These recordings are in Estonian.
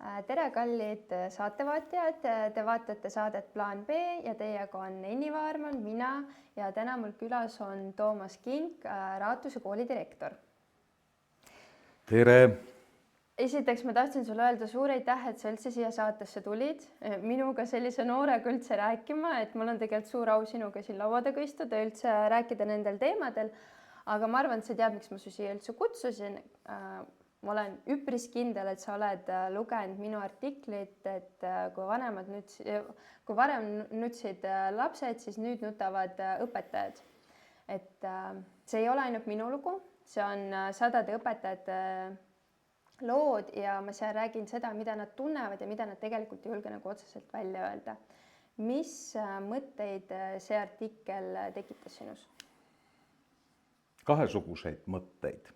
Tere, kallid saatevaatajad, te vaatate saadet Plaan B ja teiega on Enni Vaarman, mina ja täna mul külas on Toomas Kink, Raatuse kooli direktor. Tere! Esiteks ma tahtsin sulle öelda suur aitäh, et sa üldse siia saatesse tulid minuga sellise noorega üldse rääkima, et mul on tegelikult suur au sinuga siin laua taga istuda ja üldse rääkida nendel teemadel. Aga ma arvan, et sa tead, miks ma su siia üldse kutsusin. Ma olen üpris kindel, et sa oled lugenud minu artiklit, et kui varem nutsid lapsed, siis nüüd nutavad õpetajad. Et see ei ole ainult minu lugu, see on sadade õpetajate lood ja ma seal räägin seda, mida nad tunnevad ja mida nad tegelikult ei julge nagu otseselt välja öelda. Mis mõtteid see artikkel tekitas sinus? Kahesuguseid mõtteid.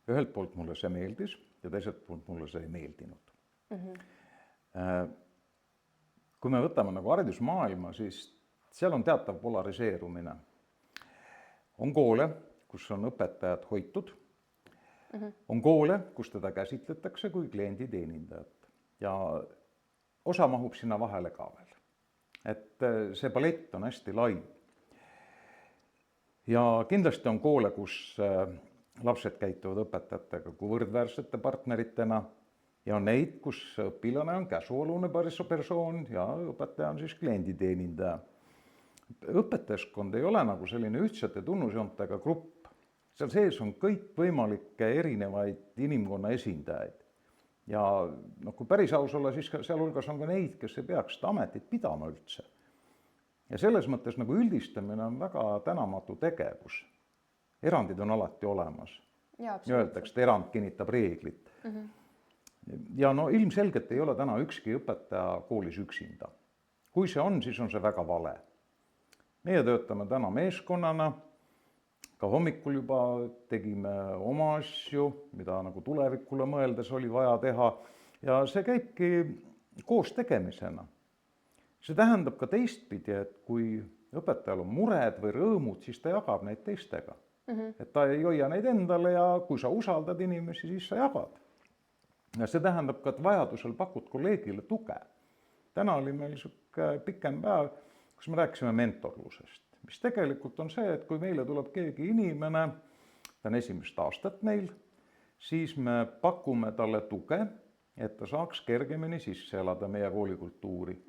Ühelt poolt mulle see meeldis ja teiselt poolt mulle see ei meeldinud. Kui me võtame nagu haridusmaailma, siis seal on teatav polariseerumine. On koole, kus on õpetajad hoitud. On koole, kus teda käsitletakse kui kliendi teenindajat. Ja osa mahub sinna vahele ka veel. Et see palett on hästi lai. Ja kindlasti on koole, kus lapsed käituvad õpetajatega kui võrdväärsete partneritena ja on neid, kus õpilane on käsuolune persoon ja õpetaja on siis kliendi teenindaja. Õpetajaskond ei ole nagu selline ühtsete tunnusjoontega grupp. Seal sees on kõik võimalikke erinevaid inimkonna esindajaid. Ja kui päris aus olla, siis seal hulgas on ka neid, kes ei peaks seda ametit pidama üldse. Ja selles mõttes nagu üldistamine on väga tänamatu tegevus. Erandid on alati olemas. Öeldakse, et erand kinnitab reeglit. Ja ilmselgelt ei ole täna ükski õpetaja koolis üksinda. Kui see on, siis on see väga vale. Meie töötame täna meeskonnana, ka hommikul juba tegime oma asju, mida nagu tulevikule mõeldes oli vaja teha ja see käibki koos tegemisena. See tähendab ka teistpidi, et kui õpetajal on mured või rõõmud, siis ta jagab neid teistega. Et ta ei hoia neid endale ja kui sa usaldad inimesi, siis sa jagad. Ja see tähendab ka, et vajadusel pakud kolleegile tuge. Täna oli meil pikem päev, kus me rääkisime mentorlusest, mis tegelikult on see, et kui meile tuleb keegi inimene, ta on esimest aastat meil, siis me pakume talle tuge, et ta saaks kergemini sisse elada meie koolikultuuri.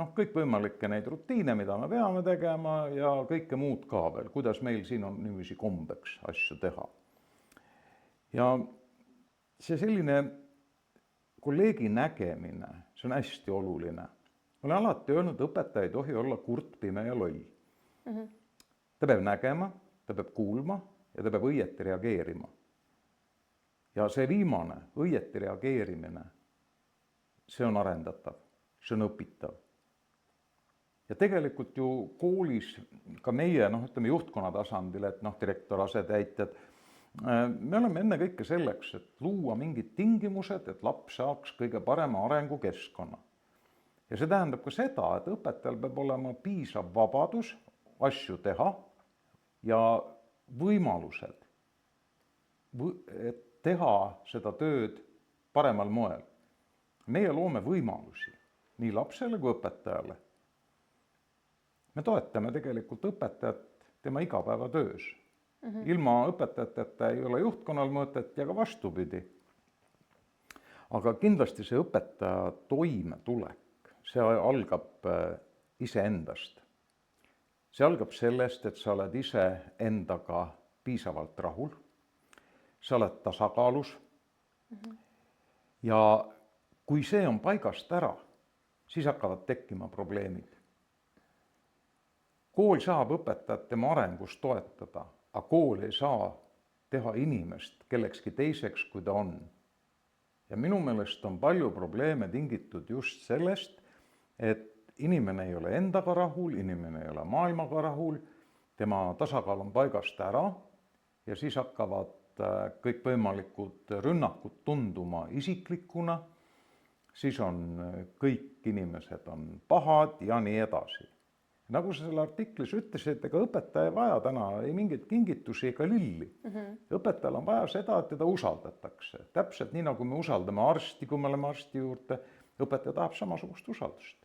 Kõik võimalikke neid rutiine, mida me peame tegema ja kõike muud ka veel, kuidas meil siin on niiviisi kombeks asju teha. Ja see selline kolleegi nägemine, see on hästi oluline. Ma olen alati öelnud, et õpetaja ei tohi olla kurt, pime ja loll. Ta peab nägema, ta peab kuulma ja ta peab õieti reageerima. Ja see viimane, õieti reageerimine, see on arendatav, see on õpitav. Ja tegelikult ju koolis ka meie, ütleme juhtkonna tasandil, et direktor, asetäitjad, me oleme enne kõike selleks, et luua mingid tingimused, et laps saaks kõige parema arengukeskkonna. Ja see tähendab ka seda, et õpetajal peab olema piisav vabadus asju teha ja võimalused, et teha seda tööd paremal moel. Meie loome võimalusi nii lapsele kui õpetajale. Me toetame tegelikult õpetajat tema igapäevatöös. Ilma õpetajateta ei ole juhtkonnal mõtet ja ka vastupidi. Aga kindlasti see õpetaja toimetulek, see algab iseendast. See algab sellest, et sa oled ise endaga piisavalt rahul, sa oled tasakaalus ja kui see on paigast ära, siis hakkavad tekkima probleemid. Kool saab õpetajat tema arengus toetada, aga kool ei saa teha inimest kellekski teiseks, kui ta on. Ja minu meelest on palju probleeme tingitud just sellest, et inimene ei ole endaga rahul, inimene ei ole maailmaga rahul, tema tasakaal on paigast ära ja siis hakkavad kõikvõimalikud rünnakud tunduma isiklikuna, siis on kõik inimesed on pahad ja nii edasi. nagu sa selle artiklis ütlesid, ega õpetaja ei vaja täna ei mingeid kingitusi ega lilli. Õpetajal on vaja seda, et teda usaldatakse. Täpselt nii, nagu me usaldame arsti, kui me oleme arsti juurde, õpetaja tahab samasugust usaldust.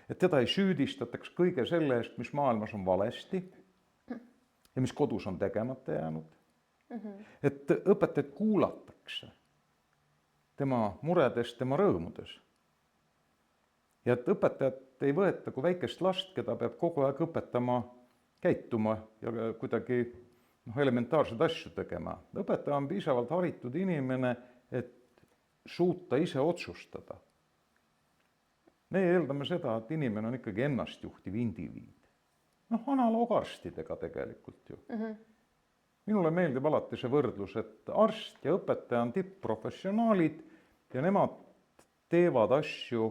Et teda ei süüdistataks kõige selle eest, mis maailmas on valesti ja mis kodus on tegemata jäänud. Et õpetajat kuulatakse tema muredes, tema rõõmudes. Ja et õpetajat ei võeta kui väikest last, keda peab kogu aeg õpetama, käituma ja kuidagi elementaarseid asju tegema. Õpetaja on piisavalt haritud inimene, et suuta ise otsustada. Meie eeldame seda, et inimene on ikkagi ennastjuhtiv indiviid. Analoogarstidega tegelikult ju. Minule meeldib alati see võrdlus, et arst ja õpetaja on tipp-professionaalid ja nemad teevad asju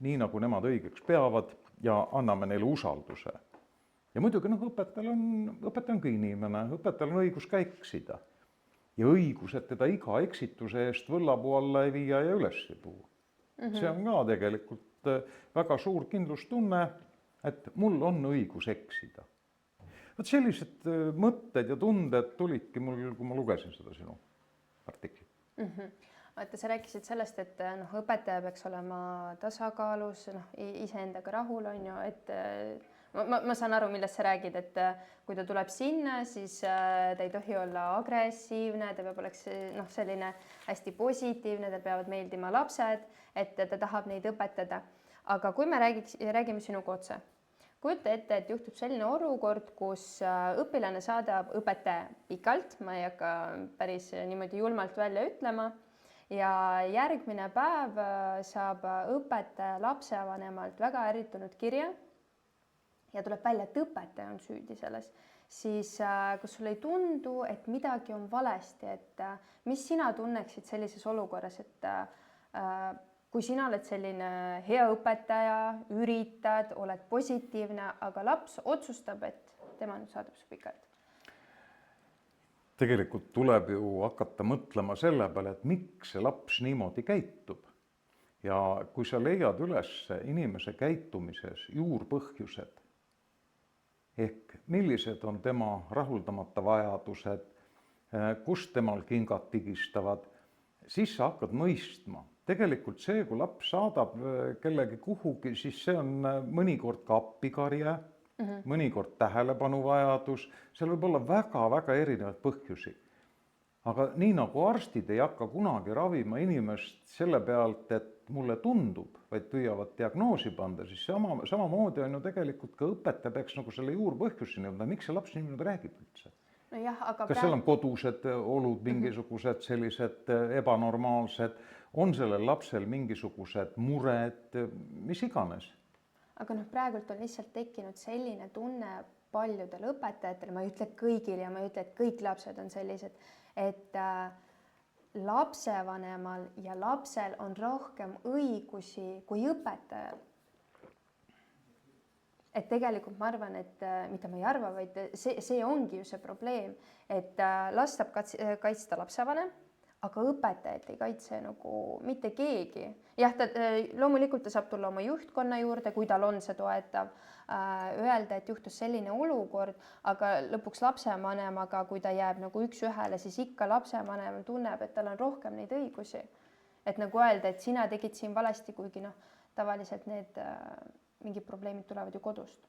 nii, nagu nemad õigeks peavad ja anname neile usalduse. Ja muidugi õpetajal on ka inimene, õpetajal on õigus ka eksida. Ja õigus, et teda iga eksituse eest võllapuu alla ei viia ja üles ei puu. See on ka tegelikult väga suur kindlustunne, et mul on õigus eksida. Vot sellised mõtted ja tunded tulidki mul, kui ma lugesin seda sinu artiklit. Vaata, sa rääkisid sellest, et õpetaja peaks olema tasakaalus, iseendaga rahul on ju, et ma saan aru, millest sa räägid, et kui ta tuleb sinna, siis ta ei tohi olla agressiivne, ta peab oleks selline hästi positiivne, ta peavad meeldima lapsed, et ta tahab neid õpetada. Aga kui me räägime sinuga otse, kujuta ette, et juhtub selline olukord, kus õpilane saadab õpetaja pikalt, ma ei hakka päris niimoodi julmalt välja ütlema, ja järgmine päev saab õpetaja lapsevanemalt väga ärritunud kirja ja tuleb välja, et õpetaja on süüdi selles, siis kas sulle ei tundu, et midagi on valesti, et mis sina tunneksid sellises olukorras, et kui sina oled selline hea õpetaja, üritad, oled positiivne, aga laps otsustab, et tema nüüd saadab su pikalt? Tegelikult tuleb ju hakata mõtlema selle peale, et miks see laps niimoodi käitub. Ja kui sa leiad üles inimese käitumises juurpõhjused, ehk millised on tema rahuldamata vajadused, kus temal kingad pigistavad, siis sa hakkad mõistma. Tegelikult see, kui laps saadab kellegi kuhugi, siis see on mõnikord ka appikarje, mõnikord tähelepanuvajadus, seal võib olla väga-väga erinevaid põhjusi. Aga nii nagu arstid ei hakka kunagi ravima inimest selle pealt, et mulle tundub, vaid püüavad diagnoosi panda, siis samamoodi on ju tegelikult ka õpetaja peaks nagu selle juurpõhjuseni jõudma, miks see laps niimoodi räägib üldse. Kas seal on kodused olud mingisugused sellised ebanormaalsed, on sellel lapsel mingisugused mured, mis iganes? Aga praegult on lihtsalt tekkinud selline tunne paljudel õpetajatel, ma ei ütle kõigil ja ma ei ütle, et kõik lapsed on sellised, et lapsevanemal ja lapsel on rohkem õigusi kui õpetajal. Et tegelikult ma arvan, et mida ma ei arva, vaid see ongi ju see probleem, et last saab kaitsta lapsevanem, aga õpetajat ei kaitse nagu mitte keegi. Jah, loomulikult ta saab tulla oma juhtkonna juurde, kui tal on see toetav, öelda, et juhtus selline olukord, aga lõpuks lapsevanemaga, kui ta jääb nagu üks-ühele, siis ikka lapsevanem tunneb, et tal on rohkem neid õigusi. Et nagu öelda, et sina tegid siin valesti, kuigi tavaliselt need mingid probleemid tulevad ju kodust.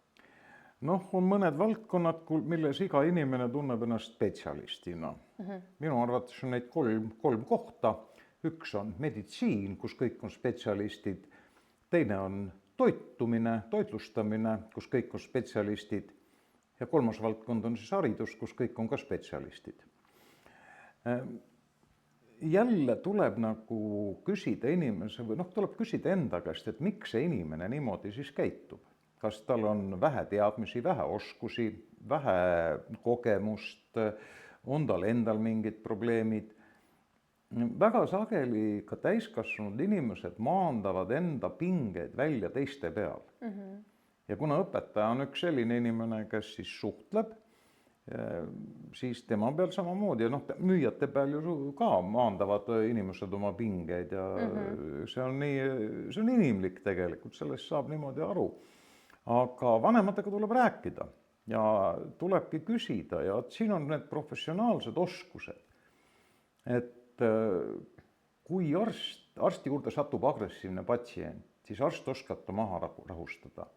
On mõned valdkonnad, milles iga inimene tunneb ennast spetsialistina. Minu arvates on neid kolm kohta. Üks on meditsiin, kus kõik on spetsialistid. Teine on toitumine, toitlustamine, kus kõik on spetsialistid. Ja kolmas valdkond on siis haridus, kus kõik on ka spetsialistid. Jälle tuleb nagu küsida inimese või tuleb küsida enda käest, et miks see inimene niimoodi siis käitub. Kas tal on vähe teadmisi, vähe oskusi, vähe kogemust, on tal endal mingid probleemid. Väga sageli ka täiskasvanud inimesed maandavad enda pingeid välja teiste peal. Ja kuna õpetaja on üks selline inimene, kes siis suhtleb, siis tema peal samamoodi ja müüjate peal ju ka maandavad inimesed oma pingeid ja see on inimlik tegelikult, sellest saab niimoodi aru. aga vanematega tuleb rääkida ja tulebki küsida ja siin on need professionaalsed oskused, et kui arsti juurde satub agressiivne patsient, siis arst oskab ta maha rahustada.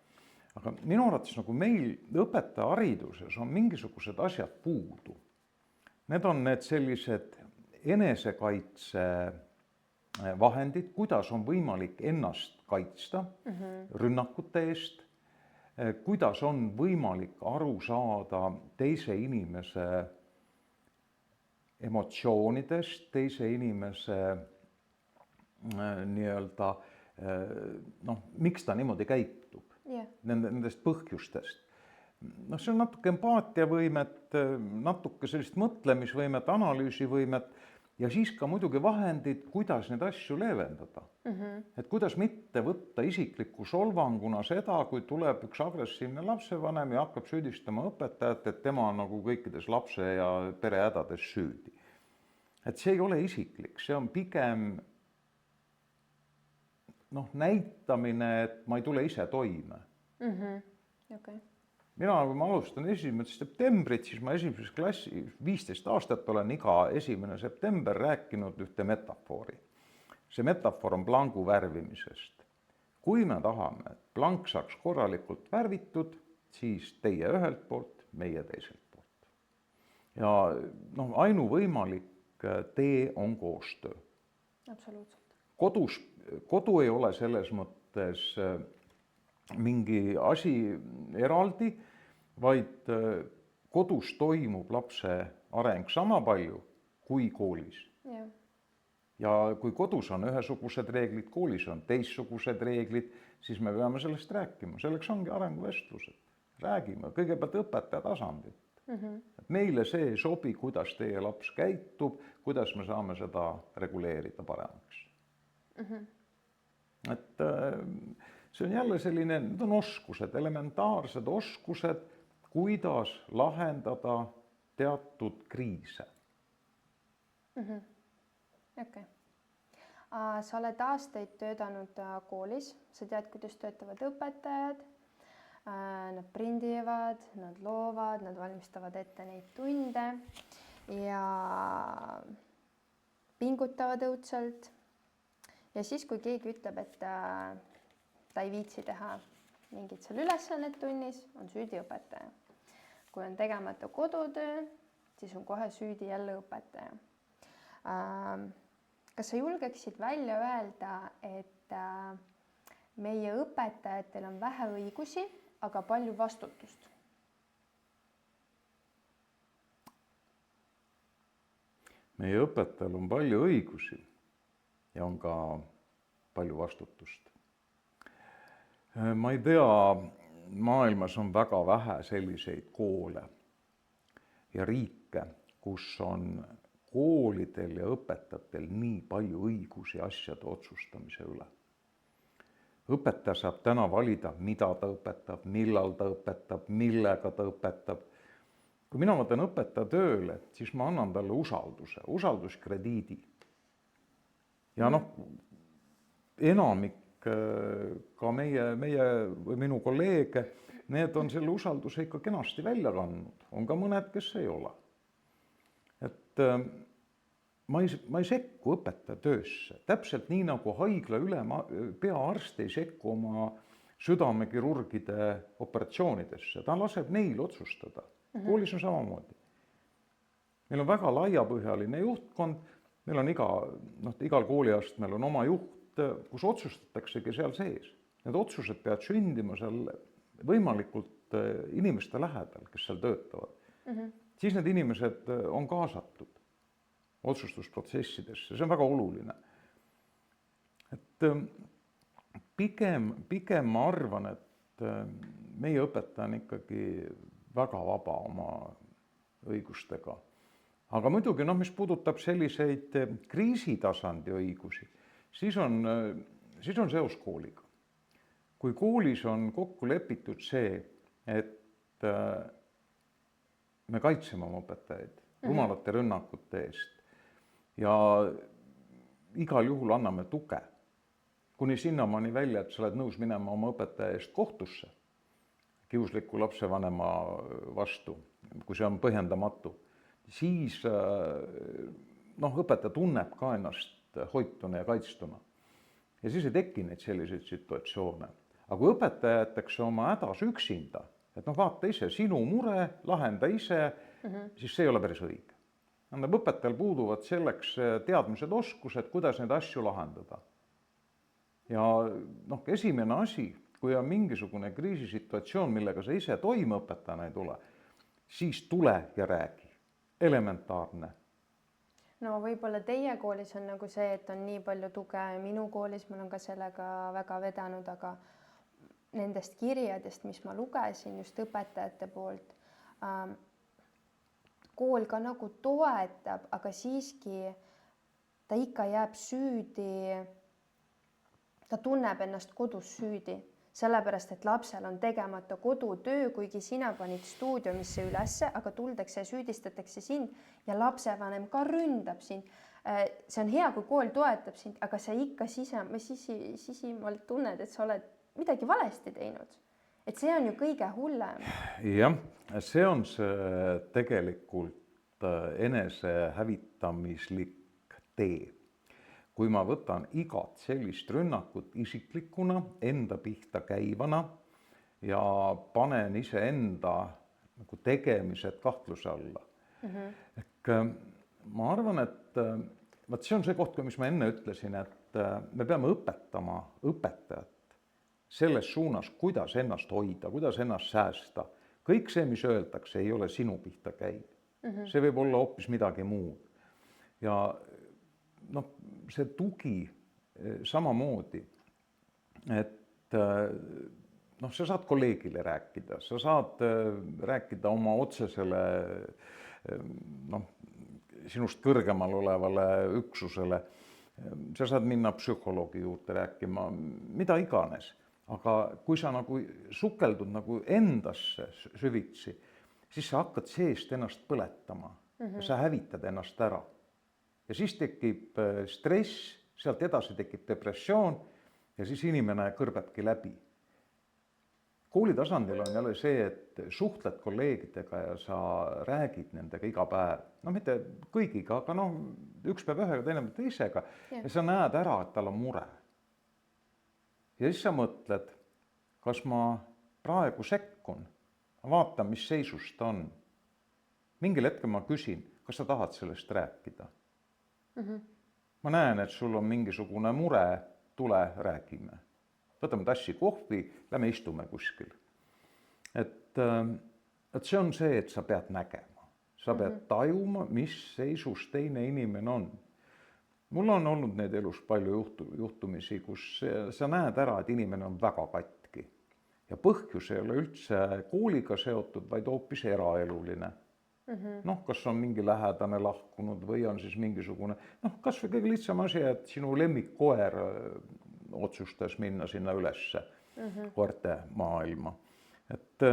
Aga minu arvates nagu meil õpetajahariduses on mingisugused asjad puudu. Need on need sellised enesekaitse vahendid, kuidas on võimalik ennast kaitsta rünnakute eest, kuidas on võimalik aru saada teise inimese emotsioonidest, teise inimese nii-öelda, miks ta niimoodi käitub, nendest põhjustest. See on natuke empaatiavõimet, natuke sellist mõtlemisvõimet, analüüsivõimet ja siis ka muidugi vahendid, kuidas neid asju leevendada. Et kuidas mitte võtta isikliku solvanguna seda, kui tuleb üks agressiivne lapsevanem ja hakkab süüdistama õpetajat, et tema on nagu kõikides lapse ja pere hädades süüdi. Et see ei ole isiklik, see on pigem näitamine, et ma ei tule ise toime. Mina, kui ma alustan 1. septembrit, siis ma 1. klassi 15 aastat olen iga 1. september rääkinud ühte metafoori. See metafoor on plangu värvimisest. Kui me tahame, et plank saaks korralikult värvitud, siis teie ühelt poolt, meie teiselt poolt. Ja ainuvõimalik tee on koostöö. Absoluutselt. Kodu ei ole selles mõttes mingi asi eraldi, vaid kodus toimub lapse areng sama palju kui koolis. Ja kui kodus on ühesugused reeglid, koolis on teistsugused reeglid, siis me peame sellest rääkima. Selleks ongi arenguvestlused. Räägime kõigepealt õpetaja tasandit. Et meile see ei sobi, kuidas teie laps käitub, kuidas me saame seda reguleerida paremaks. Et see on jälle selline, need on oskused, elementaarsed oskused, kuidas lahendada teatud kriise. Okei. Sa oled aastaid töötanud koolis, sa tead, kuidas töötavad õpetajad, nad prindivad, nad loovad, nad valmistavad ette neid tunde ja pingutavad õudselt. Ja siis, kui keegi ütleb, et ta ei viitsi teha mingit seal ülesannet tunnis, on süüdi õpetaja. Kui on tegemata kodutöö, siis on kohe süüdi jälle õpetaja. Kas sa julgeksid välja öelda, et meie õpetajatel on vähe õigusi, aga palju vastutust? Meie õpetajal on palju õigusi ja on ka palju vastutust. Ma ei tea, maailmas on väga vähe selliseid koole ja riike, kus on koolidel ja õpetajatel nii palju õigusi asjade otsustamise üle. Õpetaja saab täna valida, mida ta õpetab, millal ta õpetab, millega ta õpetab. Kui mina võtan õpetaja tööle, siis ma annan talle usalduskrediidi. Ja enamik ka meie või minu kolleege, need on selle usalduse ikka kenasti välja kandnud. On ka mõned, kes ei ole. Et ma ei sekku õpetaja töösse. Täpselt nii nagu haigla peaarst ei sekku oma südamekirurgide operatsioonidesse. Ta laseb neil otsustada. Koolis on samamoodi. Meil on väga laiapõhjaline juhtkond. Meil on igal kooliastmel on oma juht, kus otsustataksegi seal sees. Need otsused peavad sündima seal võimalikult inimeste lähedal, kes seal töötavad. Siis need inimesed on kaasatud otsustusprotsessidesse. See on väga oluline. Et pigem ma arvan, et meie õpetaja on ikkagi väga vaba oma õigustega. Aga muidugi, mis puudutab selliseid kriisitasandi õigusi, siis on seos kooliga. Kui koolis on kokku lepitud see, et me kaitseme oma õpetajaid rumalate rünnakute eest ja igal juhul anname tuge, kuni sinnamaani välja, et sa oled nõus minema oma õpetaja eest kohtusse, kiusliku lapsevanema vastu, kui see on põhjendamatu, siis õpetaja tunneb ka ennast hoituna ja kaitstuna. Ja siis ei teki neid selliseid situatsioone. Aga kui õpetaja jätakse oma hädas üksinda, et vaata ise, sinu mure, lahenda ise, siis see ei ole päris õige. Õpetajal puuduvad selleks teadmised, oskused, kuidas neid asju lahendada. Ja esimene asi, kui on mingisugune kriisisituatsioon, millega sa ise toime õpetajana ei tule, siis tule ja räägi. Elementaarne. No võib-olla teie koolis on nagu see, et on nii palju tuge, minu koolis mul on ka sellega väga vedanud, aga nendest kirjadest, mis ma lugesin just õpetajate poolt, kool ka nagu toetab, aga siiski ta ikka jääb süüdi, ta tunneb ennast kodus süüdi, sellepärast et lapsel on tegemata kodutöö, kuigi sina panid stuudiumisse ülesse, aga tuldakse ja süüdistatakse sind ja lapsevanem ka ründab sind. See on hea, kui kool toetab sind, aga sa ikka sisimalt tunned, et sa oled midagi valesti teinud. Et see on ju kõige hullem. Jah, see on see tegelikult enese hävitamislik tee. Kui ma võtan igat sellist rünnakut isiklikuna, enda pihta käivana ja panen iseenda nagu tegemised kahtluse alla. Ma arvan, et see on see koht, mis ma enne ütlesin, et me peame õpetama õpetajat selles suunas, kuidas ennast hoida, kuidas ennast säästa. Kõik see, mis öeldakse, ei ole sinu pihta käiv. See võib olla hoopis midagi muud. Ja see tugi samamoodi, et sa saad kolleegile rääkida, sa saad rääkida oma otsesele sinust kõrgemal olevale üksusele, sa saad minna psühholoogi juurde rääkima, mida iganes, aga kui sa nagu sukeldud nagu endasse süvitsi, siis sa hakkad seest ennast põletama ja sa hävitad ennast ära. Ja siis tekib stress, sealt edasi tekib depressioon ja siis inimene kõrbebki läbi. Kooli tasandil on jälle see, et suhtled kolleegidega ja sa räägid nendega iga päev. Mitte kõigiga, aga üks päev ühega, teine päev teisega ja sa näed ära, et tal on mure. Ja siis sa mõtled, kas ma praegu sekkun, vaatan, mis seisus ta on. Mingil hetkel ma küsin, kas sa tahad sellest rääkida? Ma näen, et sul on mingisugune mure, tule räägime. Võtame tassi kohvi, lähme istume kuskil. Et see on see, et sa pead nägema. Sa pead tajuma, mis seisus teine inimene on. Mul on olnud neid elus palju juhtumisi, kus sa näed ära, et inimene on väga katki. Ja põhjus ei ole üldse kooliga seotud, vaid hoopis eraeluline. Kas on mingi lähedane lahkunud või on siis mingisugune, kas või kõige lihtsam asi, et sinu lemmikkoer otsustas minna sinna ülesse koerte maailma. Et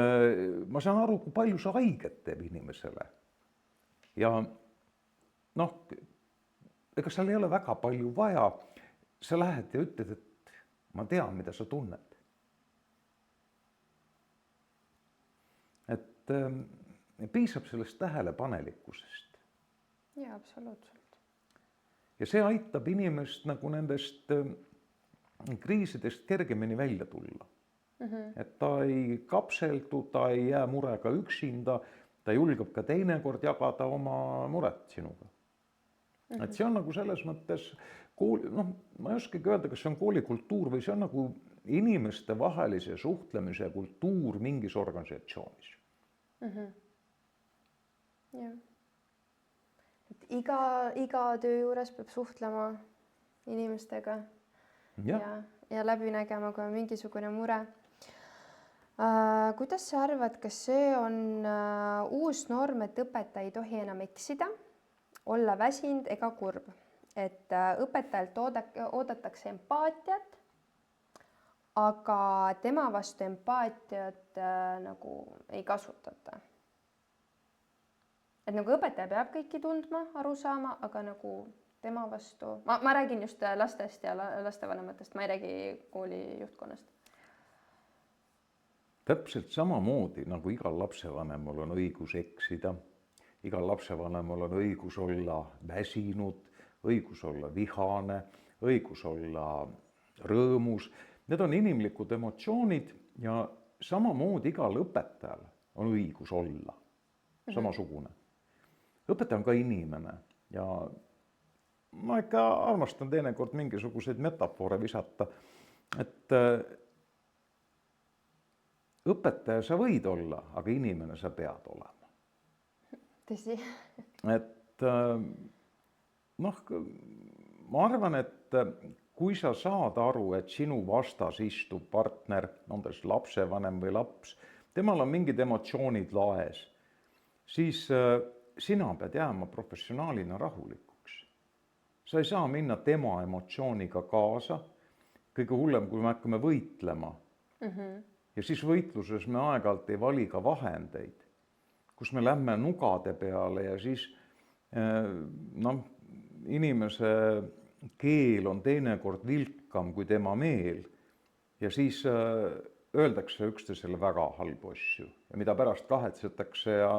ma saan aru, kui palju sa haiget teeb inimesele. Ja ega seal ei ole väga palju vaja. Sa lähed ja ütled, et ma tean, mida sa tunned. Et piisab sellest tähelepanelikkusest. Jaa, absoluutselt. Ja see aitab inimest nagu nendest kriisidest kergemini välja tulla. Et ta ei kapseldu, ta ei jää murega üksinda, ta julgeb ka teinekord jagada oma muret sinuga. Et see on nagu selles mõttes, ma ei oskagi öelda, kas see on koolikultuur või see on nagu inimeste vahelise suhtlemise kultuur mingis organisatsioonis. Jah. Et iga töö juures peab suhtlema inimestega ja läbi nägema, kui on mingisugune mure. Kuidas sa arvad, kas see on uus norm, et õpetaja ei tohi enam eksida, olla väsinud ega kurb? Et õpetajalt oodatakse empaatiat, aga tema vastu empaatiat nagu ei kasutata. Et nagu õpetaja peab kõiki tundma, aru saama, aga nagu tema vastu, ma räägin just lastest ja lastevanematest, ma ei räägi kooli juhtkonnast. täpselt samamoodi, nagu igal lapsevanemal on õigus eksida, igal lapsevanemal on õigus olla väsinud, õigus olla vihane, õigus olla rõõmus. Need on inimlikud emotsioonid ja samamoodi igal õpetajal on õigus olla samasugune. Õpetaja on ka inimene ja ma ikka armastan teinekord mingisuguseid metafoore visata, et õpetaja sa võid olla, aga inimene sa pead olema. Tõsi. Et noh, ma arvan, et kui sa saad aru, et sinu vastas istub partner, on ta siis lapsevanem või laps, temal on mingid emotsioonid laes, siis sina pead jääma professionaalina rahulikuks. Sa ei saa minna tema emotsiooniga kaasa, kõige hullem, kui me hakkame võitlema. Ja siis võitluses me aeg-ajalt ei vali ka vahendeid, kus me lähme nugade peale ja siis inimese keel on teinekord vilkam kui tema meel ja siis öeldakse üksteisele väga halbu asju ja mida pärast kahetsetakse ja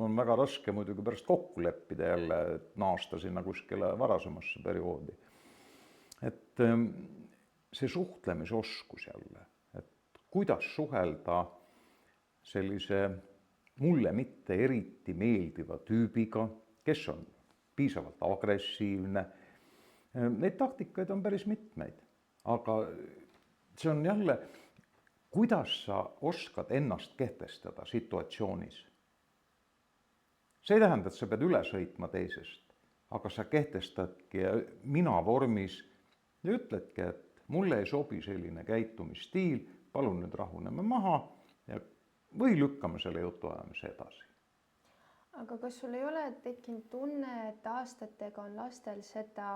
on väga raske muidugi pärast kokku leppida jälle, et naasta sinna kuskile varasemasse perioodi. Et see suhtlemisoskus jälle, et kuidas suhelda sellise mulle mitte eriti meeldiva tüübiga, kes on piisavalt agressiivne. Neid taktikaid on päris mitmeid, aga see on jälle, kuidas sa oskad ennast kehtestada situatsioonis. See ei tähenda, et sa pead üle sõitma teisest, aga sa kehtestadki mina vormis ja ütledki, et mulle ei sobi selline käitumisstiil, palun nüüd rahuneme maha ja või lükkame selle jutuajamise edasi. Aga kas sul ei ole tekkinud tunne, et aastatega on lastel seda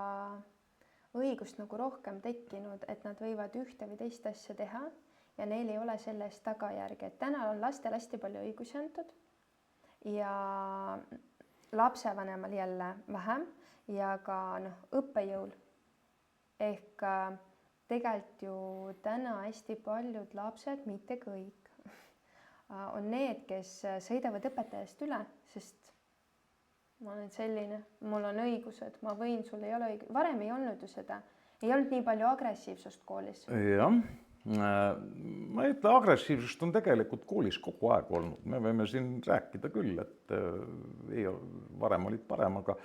õigust nagu rohkem tekkinud, et nad võivad ühte või teist asja teha ja neil ei ole selle eest tagajärgi, et täna on lastel hästi palju õigusi antud ja lapsevanemal jälle vähem ja ka õppejõul. Ehk tegelikult ju täna hästi paljud lapsed, mitte kõik, on need, kes sõidavad õpetajast üle, sest ma olen selline, mul on õigused, ma võin, sul ei ole õigus. Varem ei olnud ju seda, ei olnud nii palju agressiivsust koolis. Jah, ma ei ütle, agressiivsust on tegelikult koolis kogu aeg olnud. Me võime siin rääkida küll, et varem olid parem, aga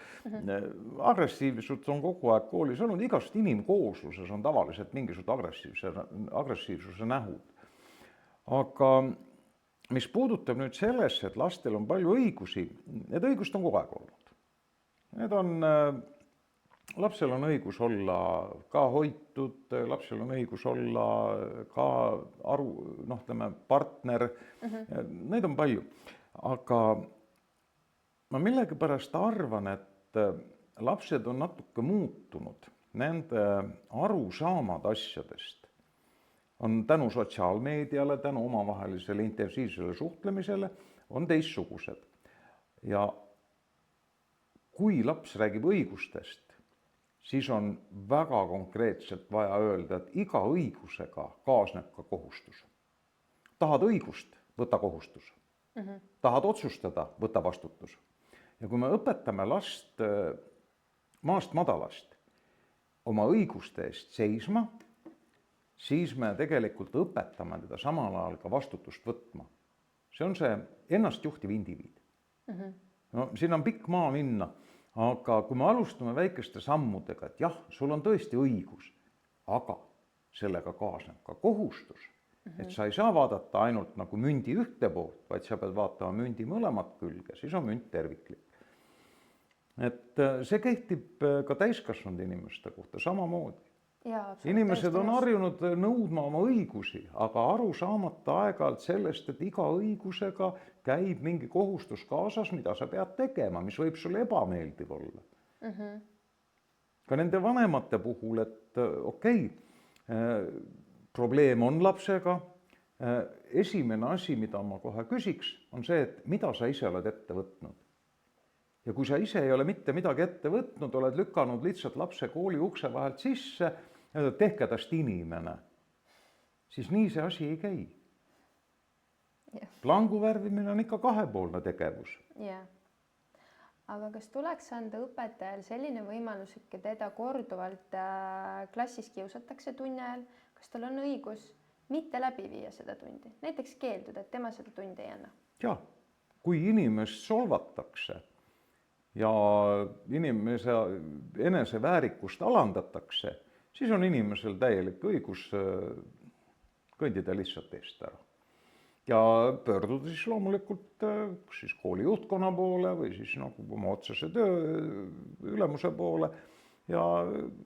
agressiivsust on kogu aeg koolis olnud. Igast inimkoosluses on tavaliselt mingisugused agressiivsuse nähud. Aga mis puudutab nüüd sellesse, et lastel on palju õigusi, need õigust on kogu aeg olnud. Need on, lapsel on õigus olla ka hoitud, lapsel on õigus olla ka partner, neid on palju. Aga ma millegipärast arvan, et lapsed on natuke muutunud, nende arusaamad asjadest on tänu sotsiaalmeediale, tänu omavahelisele intensiivsele suhtlemisele, on teistsugused. Ja kui laps räägib õigustest, siis on väga konkreetselt vaja öelda, et iga õigusega kaasneb ka kohustus. Tahad õigust, võta kohustus. Tahad otsustada, võta vastutus. Ja kui me õpetame last maast madalast oma õiguste eest seisma, siis me tegelikult õpetame teda samal ajal ka vastutust võtma. See on see ennastjuhtiv indiviid. No, siin on pikk maa minna, aga kui me alustame väikeste sammudega, et jah, sul on tõesti õigus, aga sellega kaasneb ka kohustus, et sa ei saa vaadata ainult nagu mündi ühte poolt, vaid sa pead vaatama mündi mõlemat külge, siis on münd terviklik. Et see kehtib ka täiskasvanud inimeste kohta samamoodi. Inimesed on harjunud nõudma oma õigusi, aga aru saamata aeg-ajalt sellest, et iga õigusega käib mingi kohustus kaasas, mida sa pead tegema, mis võib sulle ebameeldiv olla. Ka nende vanemate puhul, et okei, probleem on lapsega. Esimene asi, mida ma kohe küsiks, on see, et mida sa ise oled ette võtnud. Ja kui sa ise ei ole mitte midagi ette võtnud, oled lükanud lihtsalt lapse kooli ukse vahelt sisse, tehke tast inimene, siis nii see asi ei käi. Plangu värvimine on ikka kahepoolne tegevus. Jah. Aga kas tuleks anda õpetajal selline võimalus, et teda korduvalt klassis kiusatakse tunni ajal, kas tal on õigus mitte läbi viia seda tundi, näiteks keelduda, et tema seda tundi ei anna? Ja, kui inimest solvatakse ja inimese eneseväärikust alandatakse, siis on inimesel täielik õigus kõndida lihtsalt eest ära. Ja pöörduda siis loomulikult siis kooli juhtkonna poole või siis nagu oma otsese töö ülemuse poole ja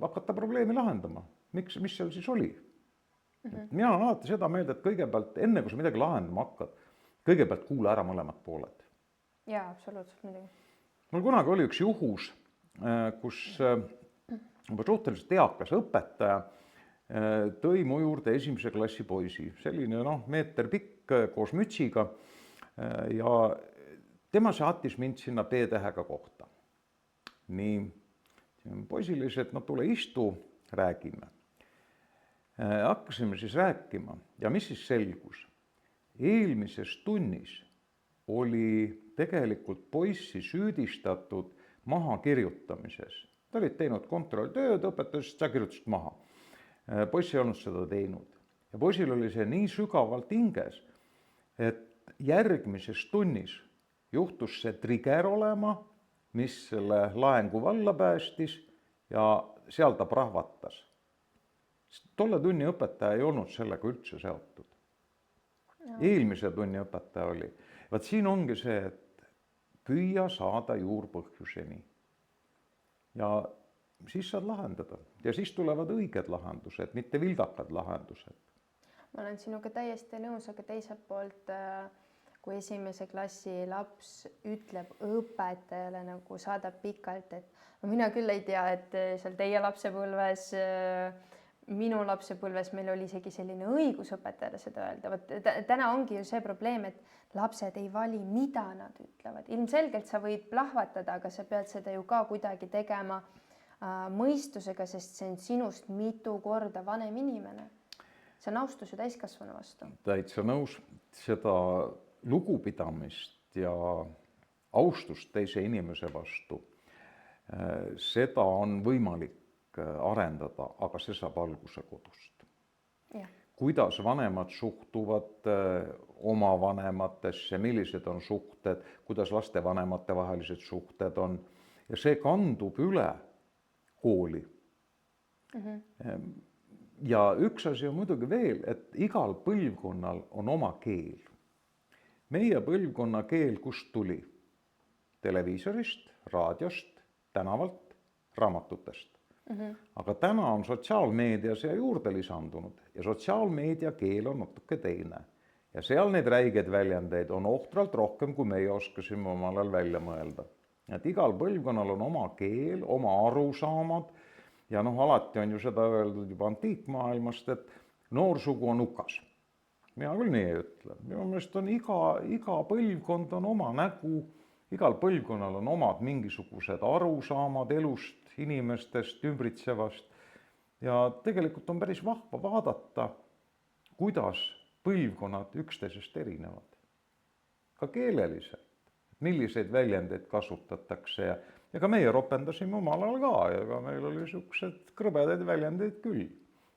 hakata probleemi lahendama. Mis seal siis oli? Mina olen alati seda meelde, et kõigepealt, enne kui sa midagi lahendama hakkad, kõigepealt kuula ära mõlemad pooled. Jaa, absoluutselt midagi. Mul kunagi oli üks juhus, kus juba suhteliselt eakas õpetaja tõi mu juurde esimese klassi poisi, selline meeter pikk koos mütsiga ja tema saatis mind sinna B-tähega kohta. Nii, poisilised, tule istu, räägime. Hakkasime siis rääkima ja mis siis selgus? Eelmises tunnis oli tegelikult poissi süüdistatud maha kirjutamises. Ta olid teinud kontrolltööd, õpetas, sa kirjutasid maha. Poiss ei olnud seda teinud ja poisil oli see nii sügavalt hinges, et järgmises tunnis juhtus see trigger olema, mis selle laengu valla päästis ja seal ta prahvatas. Tolle tunni õpetaja ei olnud sellega üldse seotud. Eelmise tunni õpetaja oli. Vaat siin ongi see, et püüa saada juurpõhjuseni. Ja siis saad lahendada. Ja siis tulevad õiged lahendused, mitte vildakad lahendused. Ma olen sinuga täiesti nõus, aga teiselt poolt, kui esimese klassi laps ütleb õpetajale, nagu saadab pikalt, et mina küll ei tea, et seal teie lapsepõlves, minu lapsepõlves meil oli isegi selline õigus õpetajale seda öelda. Täna ongi ju see probleem, et lapsed ei vali, mida nad ütlevad. Ilmselgelt sa võid plahvatada, aga sa pead seda ju ka kuidagi tegema mõistusega, sest see on sinust mitu korda vanem inimene. See on austus ju täiskasvanu vastu. Täitsa nõus, seda lugupidamist ja austust teise inimese vastu, seda on võimalik arendada, aga see saab alguse kodust. Ja. Kuidas vanemad suhtuvad oma vanematesse, millised on suhted, kuidas lastevanemate vahelised suhted on ja see kandub üle kooli. Ja üks asi on muidugi veel, et igal põlvkonnal on oma keel. Meie põlvkonna keel kust tuli? Televiisorist, raadiost, tänavalt, raamatutest. Aga täna on sotsiaalmeedia siia juurde lisandunud ja sotsiaalmeedia keel on natuke teine. Ja seal neid räigeid väljendeid on ohtralt rohkem, kui meie oskasime omal ajal välja mõelda. Et igal põlvkonnal on oma keel, oma arusaamad ja alati on ju seda öeldud juba antiikmaailmast, et noorsugu on ukas. Mina küll nii ei ütle. Minu meelest on iga põlvkond on oma nägu, igal põlvkonnal on omad mingisugused arusaamad elust, inimestest, ümbritsevast ja tegelikult on päris vahva vaadata, kuidas põlvkonnad üksteisest erinevad. Ka keeleliselt, milliseid väljendeid kasutatakse ja ka meie ropendasime omal ajal ka ja ka meil oli niisugused krõbedaid väljendeid küll.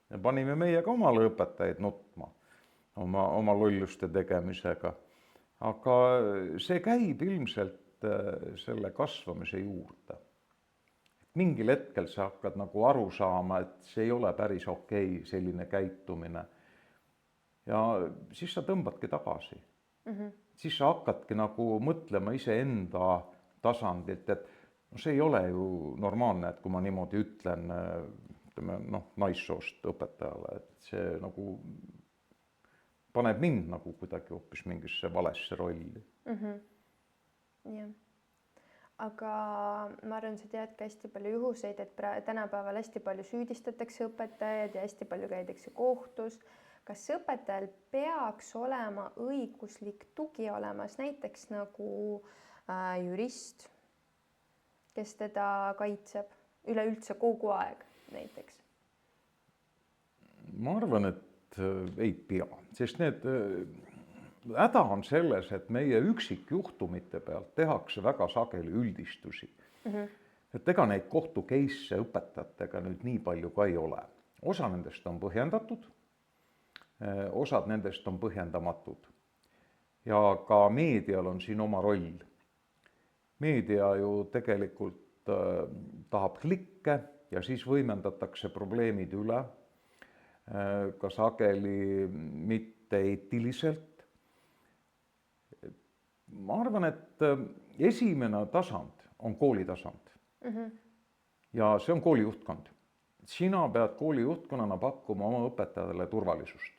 Ja panime meie ka omale õpetajaid nutma oma lolluste tegemisega. Aga see käib ilmselt selle kasvamise juurde. Mingil hetkel sa hakkad nagu aru saama, et see ei ole päris okei, selline käitumine. Ja siis sa tõmbadki tagasi. Siis sa hakkadki nagu mõtlema iseenda tasandilt, et see ei ole ju normaalne, et kui ma niimoodi ütlen naissoost õpetajale, et see nagu paneb mind nagu kuidagi hoopis mingisse valesse rolli. Jah. Aga ma arvan, sa tead ka hästi palju juhuseid, et tänapäeval hästi palju süüdistatakse õpetajad ja hästi palju käidakse kohtus. Kas õpetajal peaks olema õiguslik tugi olemas, näiteks nagu jurist, kes teda kaitseb üleüldse kogu aeg näiteks? Ma arvan, et ei pea, sest need häda on selles, et meie üksikjuhtumite pealt tehakse väga sageli üldistusi. Et ega neid kohtu case'e õpetajatega nüüd nii palju ka ei ole. Osa nendest on põhjendatud, osad nendest on põhjendamatud. Ja ka meedial on siin oma roll. Meedia ju tegelikult tahab klikke ja siis võimendatakse probleemid üle, ka sageli mitte eetiliselt. Ma arvan, et esimene tasand on kooli tasand. Ja see on kooli juhtkond. Sina pead kooli juhtkonnana pakkuma oma õpetajale turvalisust.